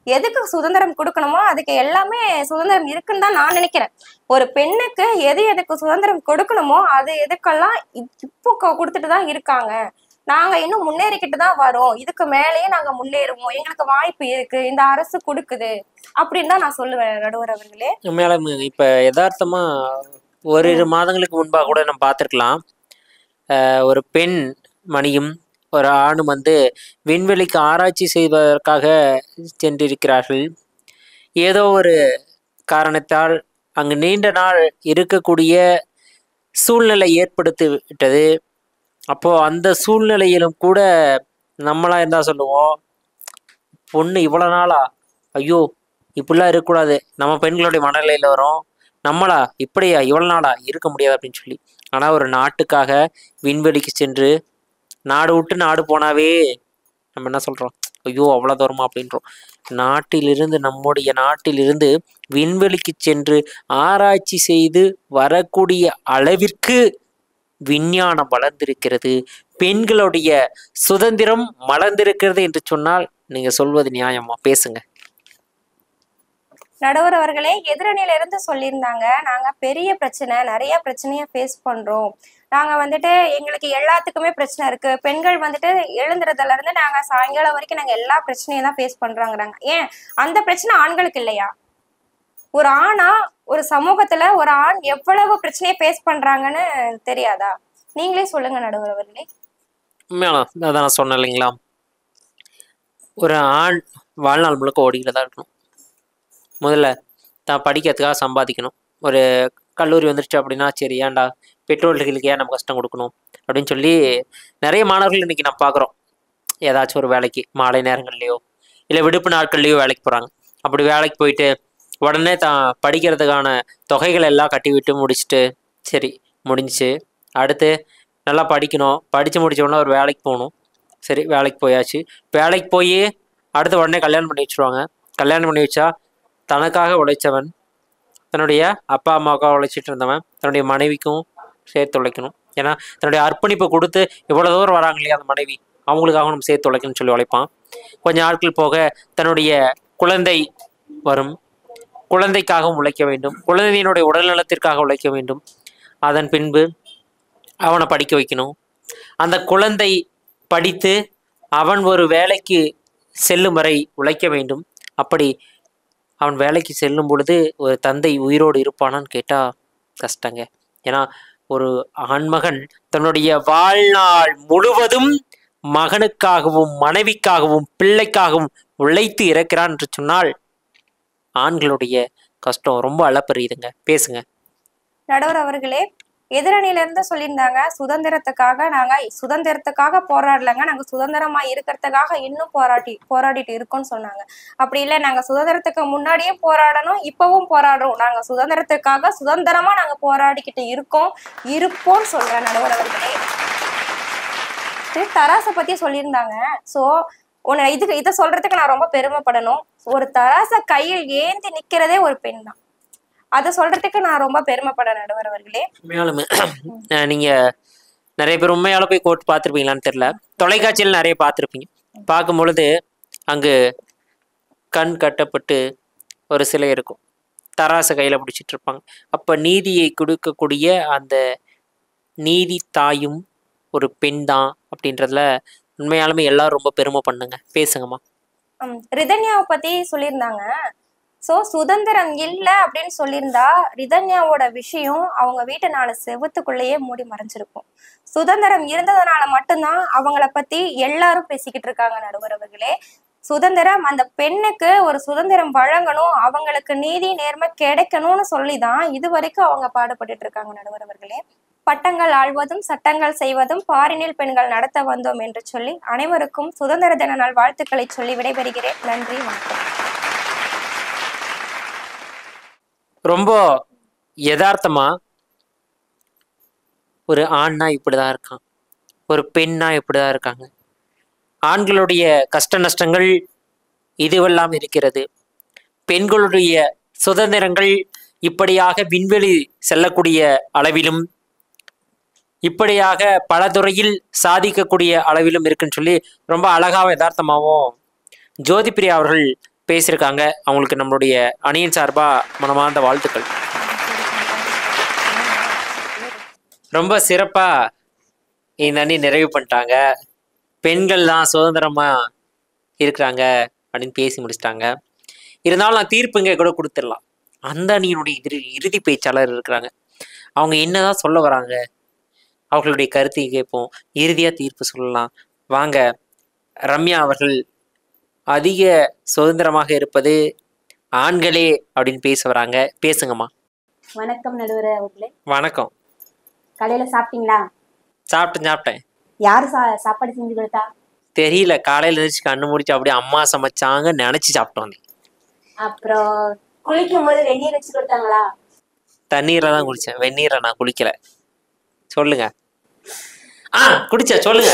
எதுக்கு சுதந்திரம் கொடுக்கணுமோ அதுக்கு எல்லாமே சுதந்திரம் இருக்குன்னு தான் நான் நினைக்கிறேன். ஒரு பெண்ணுக்கு எதுக்கு சுதந்திரம் கொடுக்கணுமோ அது எதுக்கெல்லாம் இப்போ கொடுத்துட்டு தான் இருக்காங்க. நாங்க இன்னும் முன்னேறிக்கிட்டு தான் வரோம், இதுக்கு மேலேயே நாங்க முன்னேறுவோம், எங்களுக்கு வாய்ப்பு இருக்கு, இந்த அரசு கொடுக்குது அப்படின்னு தான் நான் சொல்லுவேன் நடுவர் அவர்களே. மேடம், இப்ப யதார்த்தமா ஒரு 2 மாதங்களுக்கு முன்பாக கூட நம்ம பார்த்துருக்கலாம், ஒரு பெண் மணியும் ஒரு ஆணும் வந்து விண்வெளிக்கு ஆராய்ச்சி செய்வதற்காக சென்றிருக்கிறார்கள். ஏதோ ஒரு காரணத்தால் அங்கு நீண்ட நாள் இருக்கக்கூடிய சூழ்நிலை ஏற்படுத்தி விட்டது. அப்போ அந்த சூழ்நிலையிலும் கூட நம்மளா இருந்தா சொல்லுவோம், பொண்ணு இவ்வளோ நாளா, ஐயோ இப்படிலாம் இருக்கக்கூடாது, நம்ம பெண்களுடைய மனநிலையில வரும், நம்மளா இப்படியா இவ்வளோ நாளா இருக்க முடியாது அப்படின்னு சொல்லி. ஆனால் ஒரு நாட்டுக்காக விண்வெளிக்கு சென்று நாடு விட்டு நாடு போனாவே நம்ம என்ன சொல்றோம், ஐயோ அவ்வளோ தூரமா அப்படின்றோம். நம்முடைய நாட்டிலிருந்து விண்வெளிக்கு சென்று ஆராய்ச்சி செய்து வரக்கூடிய அளவிற்கு விஞ்ஞானம் வளர்ந்திருக்கிறது, பெண்களுடைய சுதந்திரம் மலர்ந்திருக்கிறது என்று சொன்னால் நீங்க சொல்வது நியாயமா? பேசுங்க. நடுவர் அவர்களே, எதிரணியில இருந்து சொல்லியிருந்தாங்க, நாங்க பெரிய பிரச்சனை நிறைய பிரச்சனைய ஃபேஸ் பண்றோம், நாங்க வந்துட்டு எங்களுக்கு எல்லாத்துக்குமே பிரச்சனை இருக்கு, பெண்கள் வந்துட்டு எழுந்துறதுல இருந்து நாங்க சாயங்காலம் வரைக்கும் நாங்க எல்லா பிரச்சனையும் தான் ஃபேஸ் பண்றோங்கிறாங்க. ஏன் அந்த பிரச்சனை ஆண்களுக்கு இல்லையா? ஒரு ஆணா ஒரு சமூகத்துல ஒரு ஆண் எவ்வளவு பிரச்சனையை ஃபேஸ் பண்றாங்கன்னு தெரியாதா? நீங்களே சொல்லுங்க நடுவர் அவர்களே. அதான் நான் சொன்னேன் இல்லைங்களா, ஒரு ஆண் வாழ்நாள் முழுக்க ஓடிக்கிட்டு தான் இருக்கணும். முதல்ல தான் படிக்கிறதுக்காக சம்பாதிக்கணும். ஒரு கல்லூரி வந்துருச்சு அப்படின்னா சரி, ஏன்டா பெற்றோர்களுக்கு ஏன் நம்ம கஷ்டம் கொடுக்கணும் அப்படின்னு சொல்லி நிறைய மாணவர்கள் இன்னைக்கு நம்ம பார்க்குறோம், ஏதாச்சும் ஒரு வேலைக்கு மாலை நேரங்கள்லையோ இல்லை விடுப்பு நாட்கள்லையோ வேலைக்கு போகிறாங்க. அப்படி வேலைக்கு போயிட்டு உடனே தான் படிக்கிறதுக்கான தொகைகள் எல்லாம் கட்டி விட்டு முடிச்சுட்டு சரி முடிஞ்சிச்சு, அடுத்து நல்லா படிக்கணும், படித்து முடிச்சோடனே ஒரு வேலைக்கு போகணும். சரி வேலைக்கு போயாச்சு, வேலைக்கு போய் அடுத்து உடனே கல்யாணம் பண்ணி வச்சுருவாங்க. கல்யாணம் பண்ணி வச்சா தனக்காக உழைச்சவன், தன்னுடைய அப்பா அம்மாவுக்காக உழைச்சிட்டு இருந்தவன் தன்னுடைய மனைவிக்கும் சேர்த்து உழைக்கணும். ஏன்னா தன்னுடைய அர்ப்பணிப்பை கொடுத்து இவ்வளோ தூரம் வராங்க இல்லையா அந்த மனைவி, அவங்களுக்காக நம்ம சேர்த்து உழைக்கணும்னு சொல்லி உழைப்பான். கொஞ்ச நாட்கள் போக தன்னுடைய குழந்தை வரும், குழந்தைக்காகவும் உழைக்க வேண்டும், குழந்தையினுடைய உடல்நலத்திற்காக உழைக்க வேண்டும். அதன் பின்பு அவனை படிக்க வைக்கணும். அந்த குழந்தை படித்து அவன் ஒரு வேலைக்கு செல்லும் வரை உழைக்க வேண்டும். அப்படி அவன் வேலைக்கு செல்லும் பொழுது ஒரு தந்தை உயிரோடு இருப்பானான்னு கேட்டால் கஷ்டங்க. ஏன்னா ஒரு ஆண்மகன் தன்னுடைய வாழ்நாள் முழுவதும் மகனுக்காகவும் மனைவிக்காகவும் பிள்ளைக்காகவும் உழைத்து இறக்கிறான் என்று சொன்னால் ஆண்களுடைய கஷ்டம் ரொம்ப அளப்பெரியுதுங்க. பேசுங்க. நடுவர் அவர்களே, எதிரணியில இருந்து சொல்லியிருந்தாங்க, சுதந்திரத்துக்காக போராடலங்க, நாங்க சுதந்திரமா இருக்கிறதுக்காக இன்னும் போராடிட்டு இருக்கோம்னு சொன்னாங்க. அப்படி இல்லை, நாங்க சுதந்திரத்துக்கு முன்னாடியே போராடணும், இப்பவும் போராடுறோம், நாங்க சுதந்திரத்துக்காக சுதந்திரமா நாங்க போராடிக்கிட்டு இருப்போம்னு சொல்றேன் நடுவர் அவர்களே. தராசை பத்தி சொல்லியிருந்தாங்க. சோ இதை சொல்றதுக்கு நான் ரொம்ப பெருமைப்படணும். ஒரு தராசை கையில் ஏந்தி நிக்கிறதே ஒரு பெண் தான். அதை சொல்றதுக்கு நான் ரொம்ப பெருமைப்பட நடுவர் அவர்களே. உண்மையாலுமே நீங்க நிறைய பேர் உண்மையால போய் கோர்ட் பார்த்துருப்பீங்களான்னு தெரியல, தொலைக்காட்சியில் நிறைய பார்த்துருப்பீங்க. பார்க்கும் பொழுது அங்கு கண் கட்டப்பட்டு ஒரு சிலை இருக்கும், தராசை கையில பிடிச்சிட்டு இருப்பாங்க. அப்ப நீதியை கொடுக்கக்கூடிய அந்த நீதி தாயும் ஒரு பெண் தான் அப்படின்றதுல உண்மையாலுமே எல்லாரும் ரொம்ப பெருமை பண்ணுங்க. பேசுங்கம்மா. ரிதன்யாவை பத்தி சொல்லியிருந்தாங்க. சோ சுதந்திரம் இல்லை அப்படின்னு சொல்லியிருந்தா ரிதன்யாவோட விஷயம் அவங்க வீட்டு 4 செவத்துக்குள்ளேயே மூடி மறைஞ்சிருக்கும். சுதந்திரம் இருந்ததுனால மட்டும்தான் அவங்கள பத்தி எல்லாரும் பேசிக்கிட்டு இருக்காங்க நடுவர் அவர்களே. சுதந்திரம், அந்த பெண்ணுக்கு ஒரு சுதந்திரம் வழங்கணும், அவங்களுக்கு நீதி நேர்மை கிடைக்கணும்னு சொல்லிதான் இது வரைக்கும் அவங்க பாடுபட்டு இருக்காங்க நடுவர் அவர்களே. பட்டங்கள் ஆள்வதும் சட்டங்கள் செய்வதும் பாரினில் பெண்கள் நடத்த வந்தோம் என்று சொல்லி அனைவருக்கும் சுதந்திர தின நாள் வாழ்த்துக்களை சொல்லி விடைபெறுகிறேன். நன்றி, வணக்கம். ரொம்ப யதார்த்தமா ஒரு ஆண்னா இப்படிதான் இருக்கான், ஒரு பெண்ணா இப்படிதான் இருக்காங்க, ஆண்களுடைய கஷ்ட நஷ்டங்கள் இதுவெல்லாம் இருக்கிறது, பெண்களுடைய சுதந்திரங்கள் இப்படியாக விண்வெளி செல்லக்கூடிய அளவிலும் இப்படியாக பல துறையில் சாதிக்கக்கூடிய அளவிலும் இருக்குன்னு சொல்லி ரொம்ப அழகாகவும் யதார்த்தமாகவும் ஜோதிப்பிரியா அவர்கள் பேசியிருக்காங்க. அவங்களுக்கு நம்மளுடைய அணியின் சார்பா மனமார்ந்த வாழ்த்துக்கள். ரொம்ப சிறப்பா இந்த அணி நிறைவு பண்ணிட்டாங்க. பெண்கள் தான் சுதந்திரமா இருக்கிறாங்க அப்படின்னு பேசி முடிச்சிட்டாங்க. இருந்தாலும் நான் தீர்ப்புங்க கூட கொடுத்துடலாம். அந்த அணியினுடைய இறுதி பேச்சாளர் இருக்கிறாங்க, அவங்க என்னதான் சொல்ல வராங்க, அவர்களுடைய கருத்தை கேட்போம், இறுதியா தீர்ப்பு சொல்லலாம். வாங்க, ரம்யா அவர்கள் அதிக சுதந்திரமாக இருப்பது ஆண்களே அப்படின்னு பேச வராங்க. பேசுங்கம்மா. வணக்கம் நடுவர் அவர்களே. வணக்கம். காலையில சாப்பிட்டீங்களா? சாப்பிட்டேன். யாரு சாப்பாடு செஞ்சு கொடுத்தா? தெரியல, காலையில எழுந்திரிச்சு கண்ணு முடிச்சு அப்படியே அம்மா சமைச்சாங்க நினைச்சு சாப்பிட்டோம். அப்புறம் குளிக்கும் போது வெந்நீர் வச்சு கொடுத்தாங்களா? தண்ணீரை தான் குடிச்சேன், வெந்நீரை நான் குளிக்கல. சொல்லுங்க. குடிச்ச சொல்லுங்க.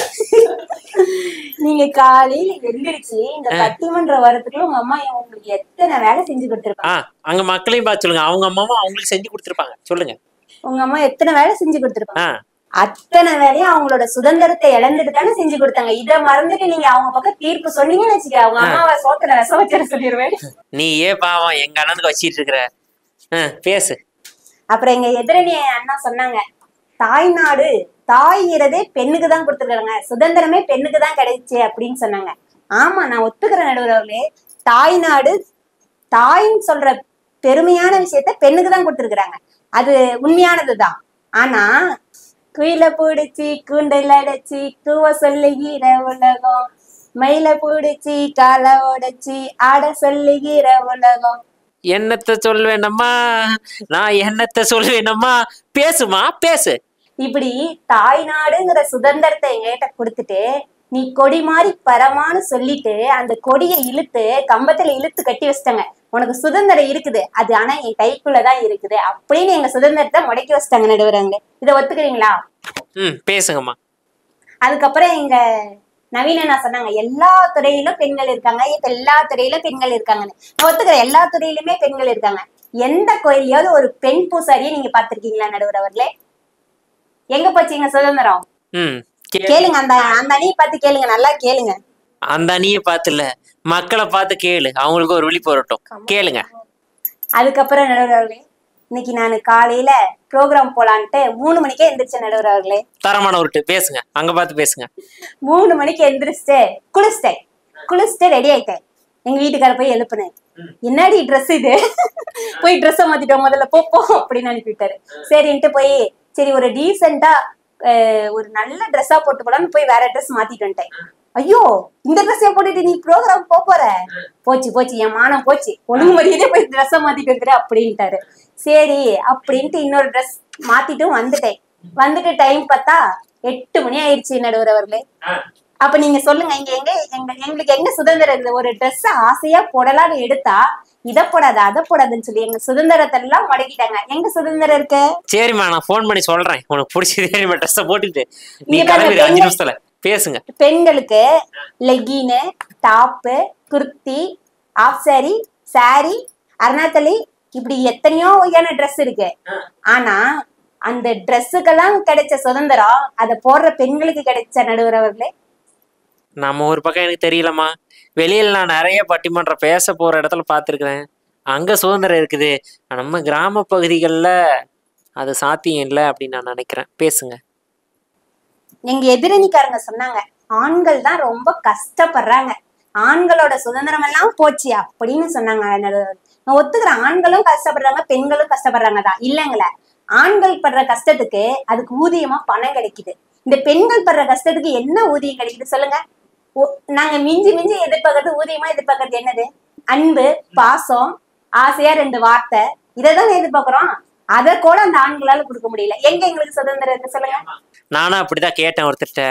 நீங்க காலையில எந்திரிச்சு இந்த பட்டிமன்றம் வரதுக்குள்ள உங்க அம்மா உங்களுக்கு எத்தனை வேலை செஞ்சு கொடுத்துருப்பாங்க? அங்க மக்களையும் பார்த்து சொல்லுங்க, அவங்க அம்மாவும் அவங்களுக்கு செஞ்சு கொடுத்துருப்பாங்க. சொல்லுங்க. உங்க அம்மா எத்தனை வேலை செஞ்சு கொடுத்துருப்பாங்க? அத்தனை வேலையும் அவங்களோட சுதந்திரத்தை இழந்துட்டு தானே செஞ்சு கொடுத்தாங்க. இதை மறந்துட்டு நீங்க அவங்க பக்கம் தீர்ப்பு சொன்னீங்கன்னு வச்சுக்க, அவங்க அம்மாவை சோத்துல ரசம் வச்சிட சொல்லிடுவேன். நீ ஏன் பாவம் எங்க அண்ணனுக்கு வச்சிட்டு இருக்கிற, பேசு. அப்புறம் எங்க எதிரணி அண்ணா சொன்னாங்க, தாய்நாடு தாய்ங்கிறதே பெண்ணுக்கு தான் கொடுத்துருக்காங்க, சுதந்திரமே பெண்ணுக்கு தான் கிடைச்சு அப்படின்னு சொன்னாங்க. ஆமா, நான் ஒத்துக்கிறேன் நடுவர் அவர்களே. தாய்நாடு தாயின்னு சொல்ற பெருமையான விஷயத்த பெண்ணுக்கு தான் கொடுத்துருக்குறாங்க, அது உண்மையானதுதான். ஆனா குயில பிடிச்சி கூண்டல் அடைச்சி கூவ சொல்லுகிற உலகம், மயில பிடிச்சி காலை உடைச்சி ஆட சொல்லுகிற உலகம். என்னத்த சொல்வேனம்மா, நான் என்னத்த சொல்வேனம்மா, பேசுமா பேசு. இப்படி தாய்நாடுங்கிற சுதந்திரத்தை எங்கிட்ட கொடுத்துட்டு நீ கொடி மாதிரி பரமான்னு சொல்லிட்டு அந்த கொடியை இழுத்து கம்பத்துல இழுத்து கட்டி வச்சிட்டாங்க. உனக்கு சுதந்திரம் இருக்குது, அது ஆனா என் கைக்குள்ளதான் இருக்குது அப்படின்னு எங்க சுதந்திரத்தை முடக்கி வச்சிட்டாங்க நடுவராங்க. இதை ஒத்துக்கிறீங்களா? பேசுங்கம்மா. அதுக்கப்புறம் எங்க நவீன என்ன சொன்னாங்க, எல்லா துறையிலும் பெண்கள் இருக்காங்க, இப்ப எல்லா துறையிலும் பெண்கள் இருக்காங்கன்னு. நான் ஒத்துக்கிறேன், எல்லா துறையிலுமே பெண்கள் இருக்காங்க. எந்த கோயிலையாவது ஒரு பெண் பூசாரியை நீங்க பாத்திருக்கீங்களா நடுவர் அவர்களே? எங்க போச்சுங்க சுதந்திரம்? கேளுங்க, அந்த அணியை பார்த்து கேளுங்க, நல்லா கேளுங்க. அந்த அணியை பார்த்து இல்ல, மக்களை பார்த்து கேளு, அவங்களுக்கு ஒரு விழிப்பு வரட்டும், கேளுங்க. அதுக்கப்புறம் நடுவர் அவர்களே, இன்னைக்கு நான் காலையில ப்ரோக்ராம் போலான்ட்டு 3 மணிக்கே எந்திரிச்சேன் நடுவர் அவர்களே. தரமான உருட்டு பேசுங்க, அங்க பார்த்து பேசுங்க. 3 மணிக்கு எந்திரிச்சு குளிச்சுட்டு ரெடி ஆயிட்டேன். எங்க வீட்டுக்கார போய் எழுப்புனேன், என்னடி ட்ரெஸ் இது, போய் ட்ரெஸ்ஸை மாத்திட்டோம் முதல்ல போ அப்படின்னு அனுப்பிவிட்டாரு. சரின்ட்டு போய் சரி ஒரு டீசெண்டா ஒரு நல்ல ட்ரெஸ்ஸா போட்டு போலான்னு போய் வேற ட்ரெஸ் மாத்திட்டு வந்துட்டேன். ஐயோ இந்த ட்ரெஸ்ஸை போட்டுட்டு நீ ப்ரோக்ராம் போற, போச்சு என் மானம் போச்சு, ஒழுங்கு மரியாதையே போய் ட்ரெஸ்ஸை மாத்திட்டு வந்துரு அப்படின்ட்டாரு. சரி அப்படின்ட்டு இன்னொரு ட்ரெஸ் மாத்திட்டும் வந்துட்டு டைம் பார்த்தா 8 மணி ஆயிடுச்சு நடுவர் அவர்களே. அப்ப நீங்க சொல்லுங்க, இங்க எங்களுக்கு எங்க சுதந்திரம் இருக்குது? ஒரு ட்ரெஸ் ஆசையா போடலான்னு எடுத்தா இதை போடாது அதை போடாதுன்னு சொல்லி எங்க சுதந்திரத்தை எல்லாம் முடக்கிட்டாங்க. எங்க சுதந்திரம் இருக்கு? சரிம்மா, நான் போன் பண்ணி சொல்றேன். உனக்கு பிடிச்சதே ட்ரெஸ்ஸை போட்டுட்டு நீ கிளம்பி 5 நிமிஷத்துல பேசுங்க. பெண்களுக்கு லெகின்னு, டாப்பு, குர்த்தி, ஆஃப் சாரி, சாரி, அருணாத்தலி, இப்படி எத்தனையோ வகையான ட்ரெஸ் இருக்கு. ஆனா அந்த ட்ரெஸ்ஸுக்கெல்லாம் கிடைச்ச சுதந்திரம் அதை போடுற பெண்களுக்கு கிடைச்ச நடுவர் அவர்களே. நம்ம ஒரு பக்கம் எனக்கு தெரியலம்மா. வெளியில நான் நிறைய பட்டிமன்றம் பேச போற இடத்துல பார்த்துருக்குறேன். அங்க சுதந்திரம் இருக்குது. நம்ம கிராம பகுதிகளில் அது சாத்தியம் இல்லை அப்படின்னு நான் நினைக்கிறேன். பேசுங்க. எங்க எதிரணிக்காரங்க சொன்னாங்க, ஆண்கள் தான் ரொம்ப கஷ்டப்படுறாங்க, ஆண்களோட சுதந்திரம் எல்லாம் போச்சு அப்படின்னு சொன்னாங்க. நான் ஒத்துக்கிறேன், ஆண்களும் கஷ்டப்படுறாங்க பெண்களும் கஷ்டப்படுறாங்க தான் இல்லைங்கள. ஆண்கள் படுற கஷ்டத்துக்கு அதுக்கு ஊதியமா பணம் கிடைக்குது. இந்த பெண்கள் படுற கஷ்டத்துக்கு என்ன ஊதியம் கிடைக்குது சொல்லுங்க? நாங்க மிஞ்சி எதிர்பார்க்கறது, ஊதியமா எதிர்பார்க்கறது என்னது? அன்பு, பாசம், ஆசையா 2 வார்த்தை, இதைதான் எதிர்பார்க்கிறோம். அதை கூட அந்த ஆண்களால கொடுக்க முடியல. எங்க எங்களுக்கு சுதந்திரம் இருக்கு சொல்லுங்க? நானும் அப்படிதான் கேட்டேன் ஒருத்தர்கிட்ட.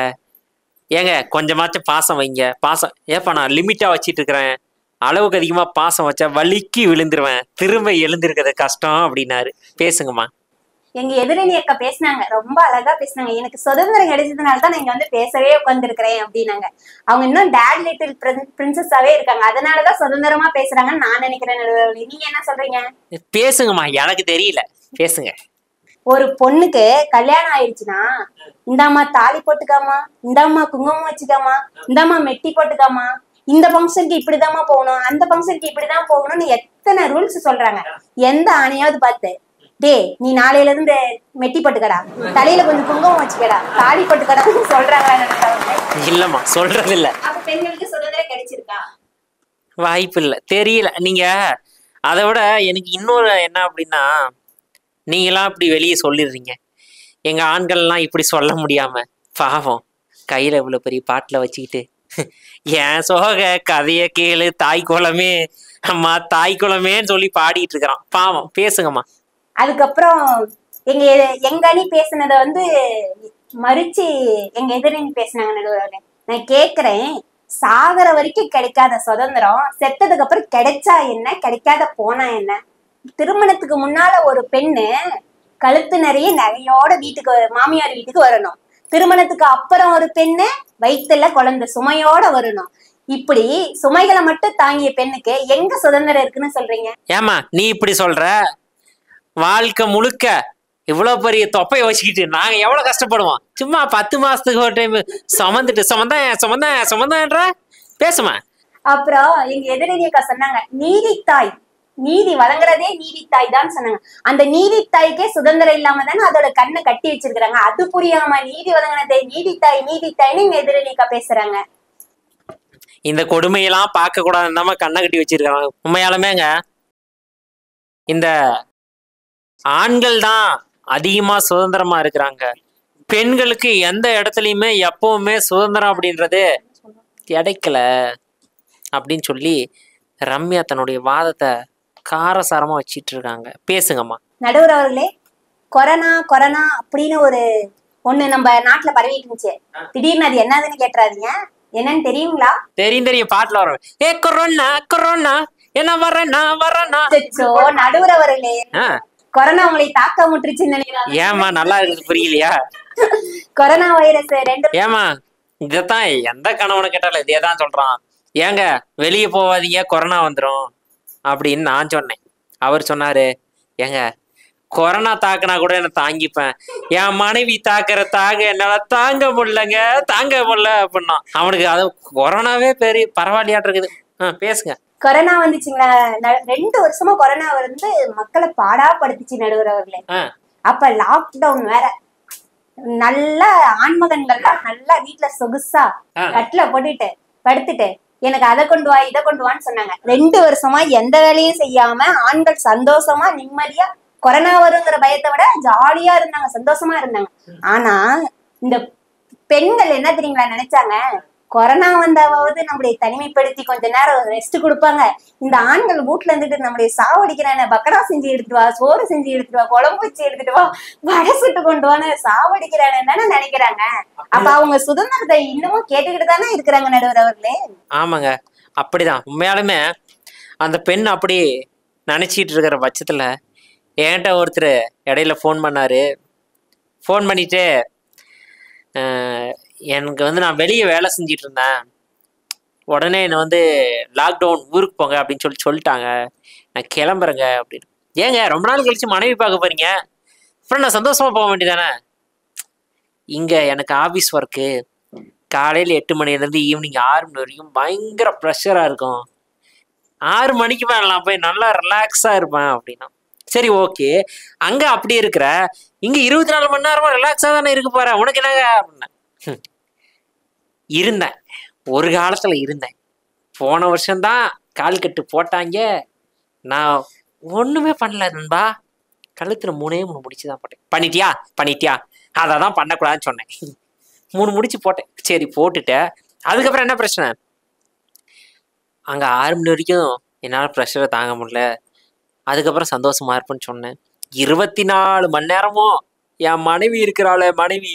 ஏங்க கொஞ்சமாச்சும் பாசம் வைங்க. பாசம் ஏப்பா நான் லிமிட்டா வச்சிட்டு இருக்கிறேன், அளவுக்கு அதிகமா பாசம் வச்சா வலிக்கு விழுந்துருவேன், திரும்ப எழுந்திருக்கிறது கஷ்டம் அப்படின்னாரு. பேசுங்கம்மா. எங்க எதிரணி அக்கா பேசினாங்க, ரொம்ப அழகா பேசினாங்க. எனக்கு சுதந்திரம் கிடைச்சதுனால தான் நான் இங்க வந்து பேசவே உட்காந்துருக்கிறேன் அப்படின்னாங்க. அவங்க இன்னும் டேட் லிட்டில் பிரின்சஸாவே இருக்காங்க, அதனாலதான் சுதந்திரமா பேசுறாங்கன்னு நான் நினைக்கிறேன். நீங்க என்ன சொல்றீங்க? பேசுங்கம்மா, எனக்கு தெரியல, பேசுங்க. ஒரு பொண்ணுக்கு கல்யாணம் ஆயிடுச்சுன்னா, இந்தாம்மா தாலி போட்டுக்காமா, இந்தாம்மா குங்குமம் வச்சுக்காமா, இந்தாம்மா மெட்டி போட்டுக்காமா, இந்த ஃபங்க்ஷனுக்கு இப்படிதாம்மா போகணும், அந்த ஃபங்க்ஷனுக்கு இப்படிதான் போகணும்னு எத்தனை ரூல்ஸ் சொல்றாங்க. எந்த ஆணையாவது பார்த்து டே நீ நாளையில இருந்து மெட்டி போட்டுக்கடா, தலையில கொஞ்சம் குங்குமம் வச்சுக்கடா, தாலி போட்டுக்கடான்னு சொல்றாங்களா? இல்லம்மா, சொல்றது இல்ல. அப்ப பெண்களுக்கு சுதந்திரம் கிடைச்சிருக்கா? வாய்ப்பு இல்லை, தெரியல. நீங்க அதை விட எனக்கு இன்னொரு என்ன அப்படின்னா, நீங்களாம் இப்படி வெளியே சொல்லிடுறீங்க, எங்க ஆண்கள்லாம் இப்படி சொல்ல முடியாம பாவம் கையில இவ்வளவு பெரிய பாட்டில் வச்சுக்கிட்டு என் சோக கதைய கேளு தாய் குளமே அம்மா தாய் குளமேன்னு சொல்லி பாடிட்டு இருக்கிறான் பாவம். பேசுங்கம்மா. அதுக்கப்புறம் எங்க அணி பேசுனத வந்து மறிச்சு எங்க எதிரணி பேசினாங்க நடுவர்களே. நான் கேக்குறேன், சாகர வரைக்கும் கிடைக்காத சுதந்திரம் செத்ததுக்கு அப்புறம் கிடைச்சா என்ன, கிடைக்காத போனா என்ன? திருமணத்துக்கு முன்னால ஒரு பெண்ணு கழுத்து நிறைய நகையோட வீட்டுக்கு மாமியார் வீட்டுக்கு வரணும். திருமணத்துக்கு அப்புறம் ஒரு பெண்ணு வயிற்றுல குழந்தை சுமையோட வரணும். இப்படி சுமைகளை மட்டும் தாங்கிய பெண்ணுக்கு எங்க சுதந்திரம் இருக்குன்னு சொல்றீங்க? ஏமா நீ இப்படி சொல்ற? வாழ்க்கை முழுக்க இவ்வளவு பெரிய தொப்பையை வச்சுக்கிட்டு நாங்க எவ்வளவு கஷ்டப்படுவோம். சும்மா 10 மாசத்துக்கு ஒரு டைம் சுமந்துட்டு சுமந்தேன்ற பேசுமா. அப்புறம் எங்க எதிரணியக்கா சொன்னாங்க, நீதித்தாய், நீதி வழங்குறதே நீதித்தாய் தான் சொன்னாங்க. அந்த நீதித்தாய்க்கே சுதந்திரம் இல்லாம தானே அதோட கண்ணை கட்டி வச்சிருக்கிறாங்க. அது புரியாம நீதி வழங்கினதே நீதித்தாய்ன்னு எங்க எதிரணியக்கா பேசுறாங்க. இந்த கொடுமையெல்லாம் பார்க்க கூடாதுன்னு தான் கண்ணை கட்டி வச்சிருக்காங்க. உண்மையாலுமேங்க இந்த ஆண்கள் தான் அதிகமா சுதந்திரமா இருக்கிறாங்க. பெண்களுக்கு எந்த இடத்துலையுமே எப்பவுமே சுதந்திரம் அப்படின்றது கிடைக்கல அப்படின்னு சொல்லி ரம்யா தன்னுடைய வாதத்தை காரசாரமா வச்சிட்டு இருக்காங்க. பேசுங்கம்மா. நடுவர் அவர்களே, கொரோனா அப்படின்னு ஒண்ணு நம்ம நாட்டுல பரவிட்டு இருந்துச்சு. திடீர்னு அது என்னதுன்னு கேட்டுறாதீங்க. என்னன்னு தெரியுங்களா? தெரியும், பாட்டுல வர ஏ கொரோனா என்ன வரேன்னா நடுவர் அவர்களே, கொரோனா உங்களை தாக்க முட்டுருச்சுன்னு நினைக்கிறேன். ஏமா நல்லா இருக்குது புரியலையா? கொரோனா வைரஸ் 2 ஏமா இதத்தான் எந்த கணவனை கேட்டாலும் இதேதான் சொல்றான். ஏங்க வெளியே போவாதீங்க கொரோனா வந்துடும் அப்படின்னு நான் சொன்னேன். அவர் சொன்னாரு, ஏங்க கொரோனா தாக்குனா கூட என்ன தாங்கிப்பேன், என் மனைவி தாக்குற என்னால தாங்க முடியல அப்படின்னா. அவனுக்கு அது கொரோனாவே பெரிய பரவாயில்லையாட்டு இருக்குது. பேசுங்க. கொரோனா வந்துச்சுங்களா? 2 வருஷமா கொரோனா வந்து மக்களை பாடாப்படுத்துச்சு நடுவர் அவர்களே. அப்ப லாக்டவுன் வேற. நல்ல ஆண்மகன்கள்லாம் நல்லா வீட்டுல சொகுசா கட்டில போட்டுட்டு படுத்துட்டு எனக்கு அதை கொண்டு வா இதை கொண்டு வான்னு சொன்னாங்க. 2 வருஷமா எந்த வேலையும் செய்யாம ஆண்கள் சந்தோஷமா நிம்மதியா கொரோனா வருங்கிற பயத்தை விட ஜாலியா இருந்தாங்க, சந்தோஷமா இருந்தாங்க. ஆனா இந்த பெண்கள் என்ன தெரியுங்களா நினைச்சாங்க, கொரோனா வந்தாவது நம்மளை தனிமைப்படுத்தி கொஞ்ச நேரம் ரெஸ்ட் கொடுப்பாங்க. இந்த ஆண்கள் வீட்டுல இருந்துட்டு நம்மளை சாவடிக்கிறான, பக்கடா செஞ்சு எடுத்துட்டு வா, சோறு செஞ்சு எடுத்துட்டு வா, குழம்பு வச்சு எடுத்துட்டு வா, வடை சுட்டு கொண்டு வான்னு சாவடிக்கிறானு தானே நினைக்கிறாங்க. அப்ப அவங்க சுதந்திரத்தை இன்னமும் கேட்டுக்கிட்டு தானே இருக்கிறாங்க நடுவர் அவர்களே. ஆமாங்க, அப்படிதான். உண்மையாலுமே அந்த பெண் அப்படி நினைச்சிட்டு இருக்கிற பட்சத்துல என்கிட்ட ஒருத்தர் இடையில ஃபோன் பண்ணாரு. ஃபோன் பண்ணிட்டு எனக்கு வந்து நான் வெளியே வேலை செஞ்சிட்டு இருந்தேன், உடனே என்னை வந்து லாக்டவுன் ஊருக்கு போங்க அப்படின்னு சொல்லிட்டாங்க, நான் கிளம்புறேங்க அப்படின்னு. ஏங்க ரொம்ப நாள் கழிச்சு மனைவி பார்க்க போறீங்க, அப்புறம் நான் சந்தோஷமா போக வேண்டியதானே? இங்க எனக்கு ஆஃபீஸ் ஒர்க்கு காலையில் 8 மணிலேருந்து ஈவினிங் 6 மணி வரைக்கும் பயங்கர ப்ரெஷராக இருக்கும். 6 மணிக்கு மேலே நான் போய் நல்லா ரிலாக்ஸாக இருப்பேன் அப்படின்னா. சரி ஓகே, அங்கே அப்படி இருக்கிற இங்கே 24 மணி நேரமாக ரிலாக்ஸாக தானே இருக்க போகிறேன், உனக்கு என்னங்க அப்படின்னா. இருந்தேன், ஒரு காலத்தில் இருந்தேன். போன வருஷம்தான் கால் கட்டு போட்டாங்க, நான் ஒன்றுமே பண்ணல நண்பா. கழுத்தில் 3 முடிச்சு தான் போட்டேன். பண்ணிட்டியா அதை தான் பண்ணக்கூடாதுன்னு சொன்னேன். 3 முடிச்சு போட்டேன். சரி போட்டுட்டேன். அதுக்கப்புறம் என்ன பிரச்சனை? அங்கே 6 மணி வரைக்கும் என்னால் ப்ரெஷரை தாங்க முடியல. அதுக்கப்புறம் சந்தோஷமா இருப்பேன்னு சொன்னேன். 24 மணி நேரமும் என் மனைவி இருக்கிறாள், மனைவி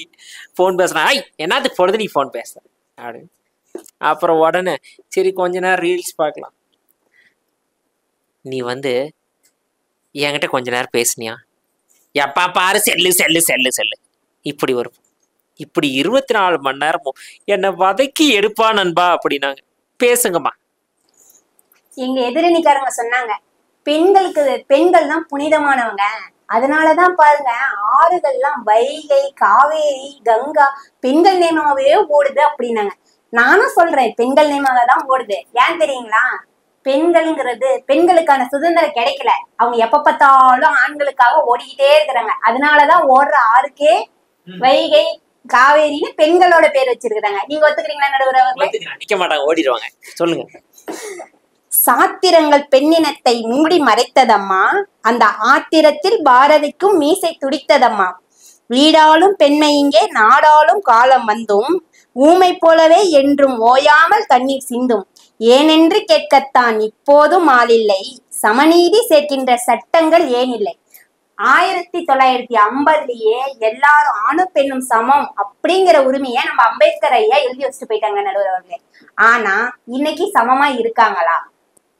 ஃபோன் பேசுகிறேன். என்னத்துக்கு பொழுது நீ ஃபோன் பேசுற அப்படின்னு. அப்புறம் உடனே சரி கொஞ்ச நேரம் ரீல்ஸ் பார்க்கலாம். நீ வந்து என்கிட்ட கொஞ்ச நேரம் பேசுனியா, எப்பா பாரு செல்லு இப்படி வரும். இப்படி 24 மணி நேரமும் என்னை வதக்கி எடுப்பா நண்பா அப்படின்னாங்க. பேசுங்கம்மா. எங்க எதிரணிக்காரங்க சொன்னாங்க, பெண்கள் தான் புனிதமானவங்க, அதனாலதான் பாருங்க ஆறுகள்லாம் வைகை, காவேரி, கங்கா பெண்கள் நேமாவே ஓடுது அப்படின்னாங்க. நானும் சொல்றேன், பெண்கள் நேமாக தான் ஓடுது. ஏன் தெரியுங்களா? பெண்கள்ங்கிறது, பெண்களுக்கான சுதந்திரம் கிடைக்கல. அவங்க எப்ப பார்த்தாலும் ஆண்களுக்காக ஓடிக்கிட்டே இருக்கிறாங்க. அதனாலதான் ஓடுற ஆறுக்கே வைகை, காவேரின்னு பெண்களோட பேர் வச்சிருக்கிறாங்க. நீங்க ஒத்துக்கிறீங்களா நடுவர் அவர்களே? நிக்க மாட்டாங்க, ஓடிடுவாங்க. சொல்லுங்க. சாத்திரங்கள் பெண்ணினத்தை மூடி மறைத்ததம்மா, அந்த ஆத்திரத்தில் பாரதிக்கும் மீசை துடித்ததம்மா. வீடாலும் பெண்மை இங்கே நாடாலும் காலம் வந்தும், ஊமை போலவே என்றும் ஓயாமல் கண்ணீர் சிந்தும். ஏனென்று கேட்கத்தான் இப்போதும் ஆளில்லை, சமநீதி சேர்க்கின்ற சட்டங்கள் ஏன் இல்லை. 1950லயே எல்லாரும் ஆணும் பெண்ணும் சமம் அப்படிங்கிற உரிமையை நம்ம அம்பேத்கர் ஐயா எழுதி வச்சுட்டு போயிட்டாங்க நடுவர் அவர்களே. ஆனா இன்னைக்கு சமமா இருக்காங்களா?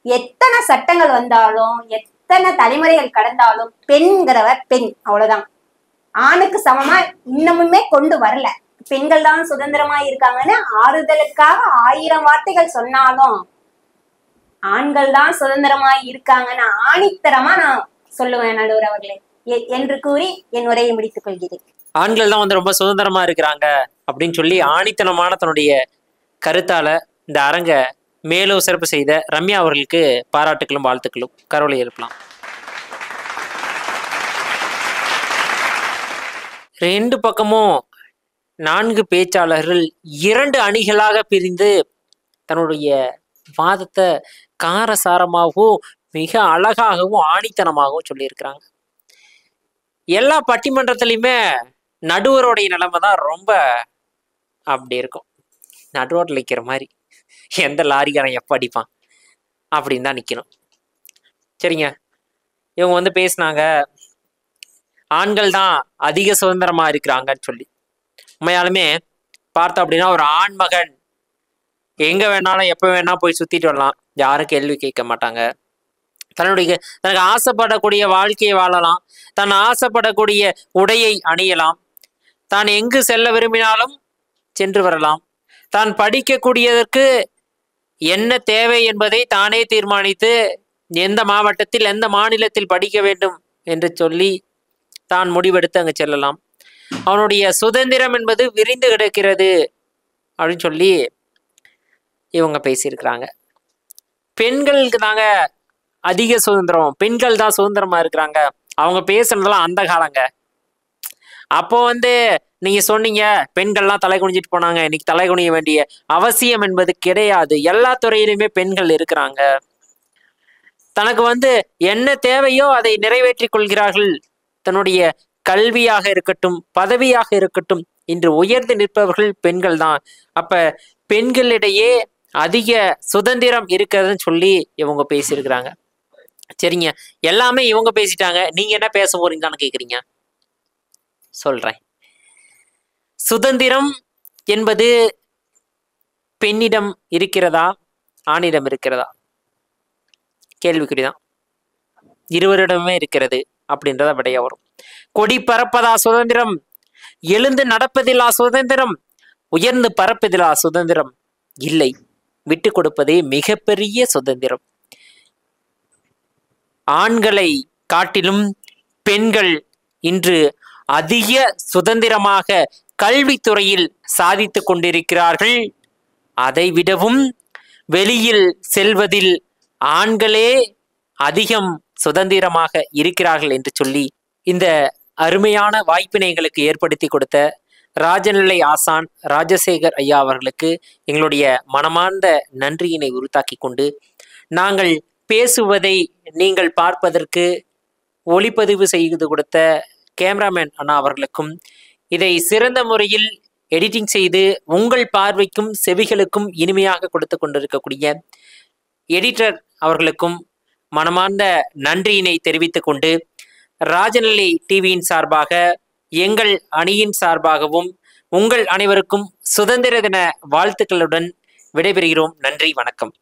எத்தனை சட்டங்கள் வந்தாலும், எத்தனை தலைமுறைகள் கடந்தாலும் பெண்கிறவர் பெண், அவ்வளவுதான். ஆணுக்கு சமமா இன்னமுமே கொண்டு வரல. பெண்கள் தான் சுதந்திரமா இருக்காங்கன்னு ஆறுதலுக்காக 1000 வார்த்தைகள் சொன்னாலும், ஆண்கள் தான் சுதந்திரமா இருக்காங்கன்னு ஆணித்தரமா நான் சொல்லுவேன் நடுவர் அவர்களே என்று கூறி என் உரையை முடித்துக் கொள்கிறேன். ஆண்கள் தான் வந்து ரொம்ப சுதந்திரமா இருக்கிறாங்க அப்படின்னு சொல்லி ஆணித்தனமான தன்னுடைய கருத்தால இந்த அரங்க மேலும் சிறப்பு செய்த ரம்யா அவர்களுக்கு பாராட்டுகளும் வாழ்த்துக்களும். கரோலை எழுப்பலாம். 2 பக்கமும் 4 பேச்சாளர்கள் 2 அணிகளாக பிரிந்து தன்னுடைய வாதத்தை காரசாரமாகவும் மிக அழகாகவும் ஆணித்தனமாகவும் சொல்லியிருக்கிறாங்க. எல்லா பட்டிமன்றத்திலையுமே நடுவருடைய நிலைமை தான் ரொம்ப அப்படி இருக்கும். நடுவோட்டில் நிற்கிற மாதிரி, எந்த லாரிக்காரன் எப்போ அடிப்பான் அப்படின்னு தான் நிற்கணும். சரிங்க, இவங்க வந்து பேசினாங்க ஆண்கள் தான் அதிக சுதந்திரமா இருக்கிறாங்கன்னு சொல்லி. உண்மையாலுமே பார்த்தோம் அப்படின்னா ஒரு ஆண் மகன் எங்க வேணாலும் எப்போ வேணா போய் சுத்திட்டு வரலாம், யாரும் கேள்வி கேட்க மாட்டாங்க. தனக்கு ஆசைப்படக்கூடிய வாழ்க்கையை வாழலாம், தான் ஆசைப்படக்கூடிய உடையை அணியலாம், தான் எங்கு செல்ல விரும்பினாலும் சென்று வரலாம், தான் படிக்கக்கூடியதற்கு என்ன தேவை என்பதை தானே தீர்மானித்து எந்த மாவட்டத்தில் எந்த மாநிலத்தில் படிக்க வேண்டும் என்று சொல்லி தான் முடிவெடுத்து அங்கு செல்லலாம். அவனுடைய சுதந்திரம் என்பது விரிந்து கிடக்கிறது அப்படின்னு சொல்லி இவங்க பேசியிருக்கிறாங்க. பெண்களுக்கு தாங்க அதிக சுதந்திரம், பெண்கள் தான் சுதந்திரமா இருக்கிறாங்க. அவங்க பேசுனதெல்லாம் அந்த காலங்க. அப்போ வந்து நீங்க சொன்னீங்க பெண்கள்லாம் தலை குனிஞ்சிட்டு போனாங்க, இன்னைக்கு தலை குனிய வேண்டிய அவசியம் என்பது கிடையாது. எல்லா துறையிலுமே பெண்கள் இருக்கிறாங்க. தனக்கு வந்து என்ன தேவையோ அதை நிறைவேற்றிக் கொள்கிறார்கள். தன்னுடைய கல்வியாக இருக்கட்டும், பதவியாக இருக்கட்டும், இன்று உயர்ந்து நிற்பவர்கள் பெண்கள் தான். அப்ப பெண்களிடையே அதிக சுதந்திரம் இருக்கிறதுன்னு சொல்லி இவங்க பேசியிருக்கிறாங்க. சரிங்க, எல்லாமே இவங்க பேசிட்டாங்க, நீங்க என்ன பேச போறீங்கன்னு கேக்குறீங்க. சொல்றேன். சுதந்திரம் என்பது பெண்ணிடம் இருக்கிறதா, ஆணிடம் இருக்கிறதா? கேள்விக்குறிதான். இருவரிடமே இருக்கிறது அப்படின்றத விடைய வரும். கொடி பறப்பதா சுதந்திரம்? எழுந்து நடப்பதிலா சுதந்திரம்? உயர்ந்து பறப்பதிலா சுதந்திரம்? இல்லை, விட்டு கொடுப்பதே மிகப்பெரிய சுதந்திரம். ஆண்களை காட்டிலும் பெண்கள் இன்று அதிக சுதந்திரமாக கல்வித்துறையில் சாதித்து கொண்டிருக்கிறார்கள். அதை விடவும் வெளியில் செல்வதில் ஆண்களே அதிகம் சுதந்திரமாக இருக்கிறார்கள் என்று சொல்லி இந்த அருமையான வாய்ப்பினை எங்களுக்கு ஏற்படுத்தி கொடுத்த ராஜநிலை ஆசான் ராஜசேகர் ஐயா அவர்களுக்கு எங்களுடைய மனமார்ந்த நன்றியினை உறுத்தாக்கி கொண்டு, நாங்கள் பேசுவதை நீங்கள் பார்ப்பதற்கு ஒளிப்பதிவு செய்து கொடுத்த கேமராமேன் அண்ணா அவர்களுக்கும், இதை சிறந்த முறையில் எடிட்டிங் செய்து உங்கள் பார்வைக்கும் செவிகளுக்கும் இனிமையாக கொடுத்து கொண்டிருக்கக்கூடிய எடிட்டர் அவர்களுக்கும் மனமார்ந்த நன்றியினை தெரிவித்துக் கொண்டு, ராஜநிலை டிவியின் சார்பாக, எங்கள் அணியின் சார்பாகவும் உங்கள் அனைவருக்கும் சுதந்திர தின வாழ்த்துக்களுடன் விடைபெறுகிறோம். நன்றி, வணக்கம்.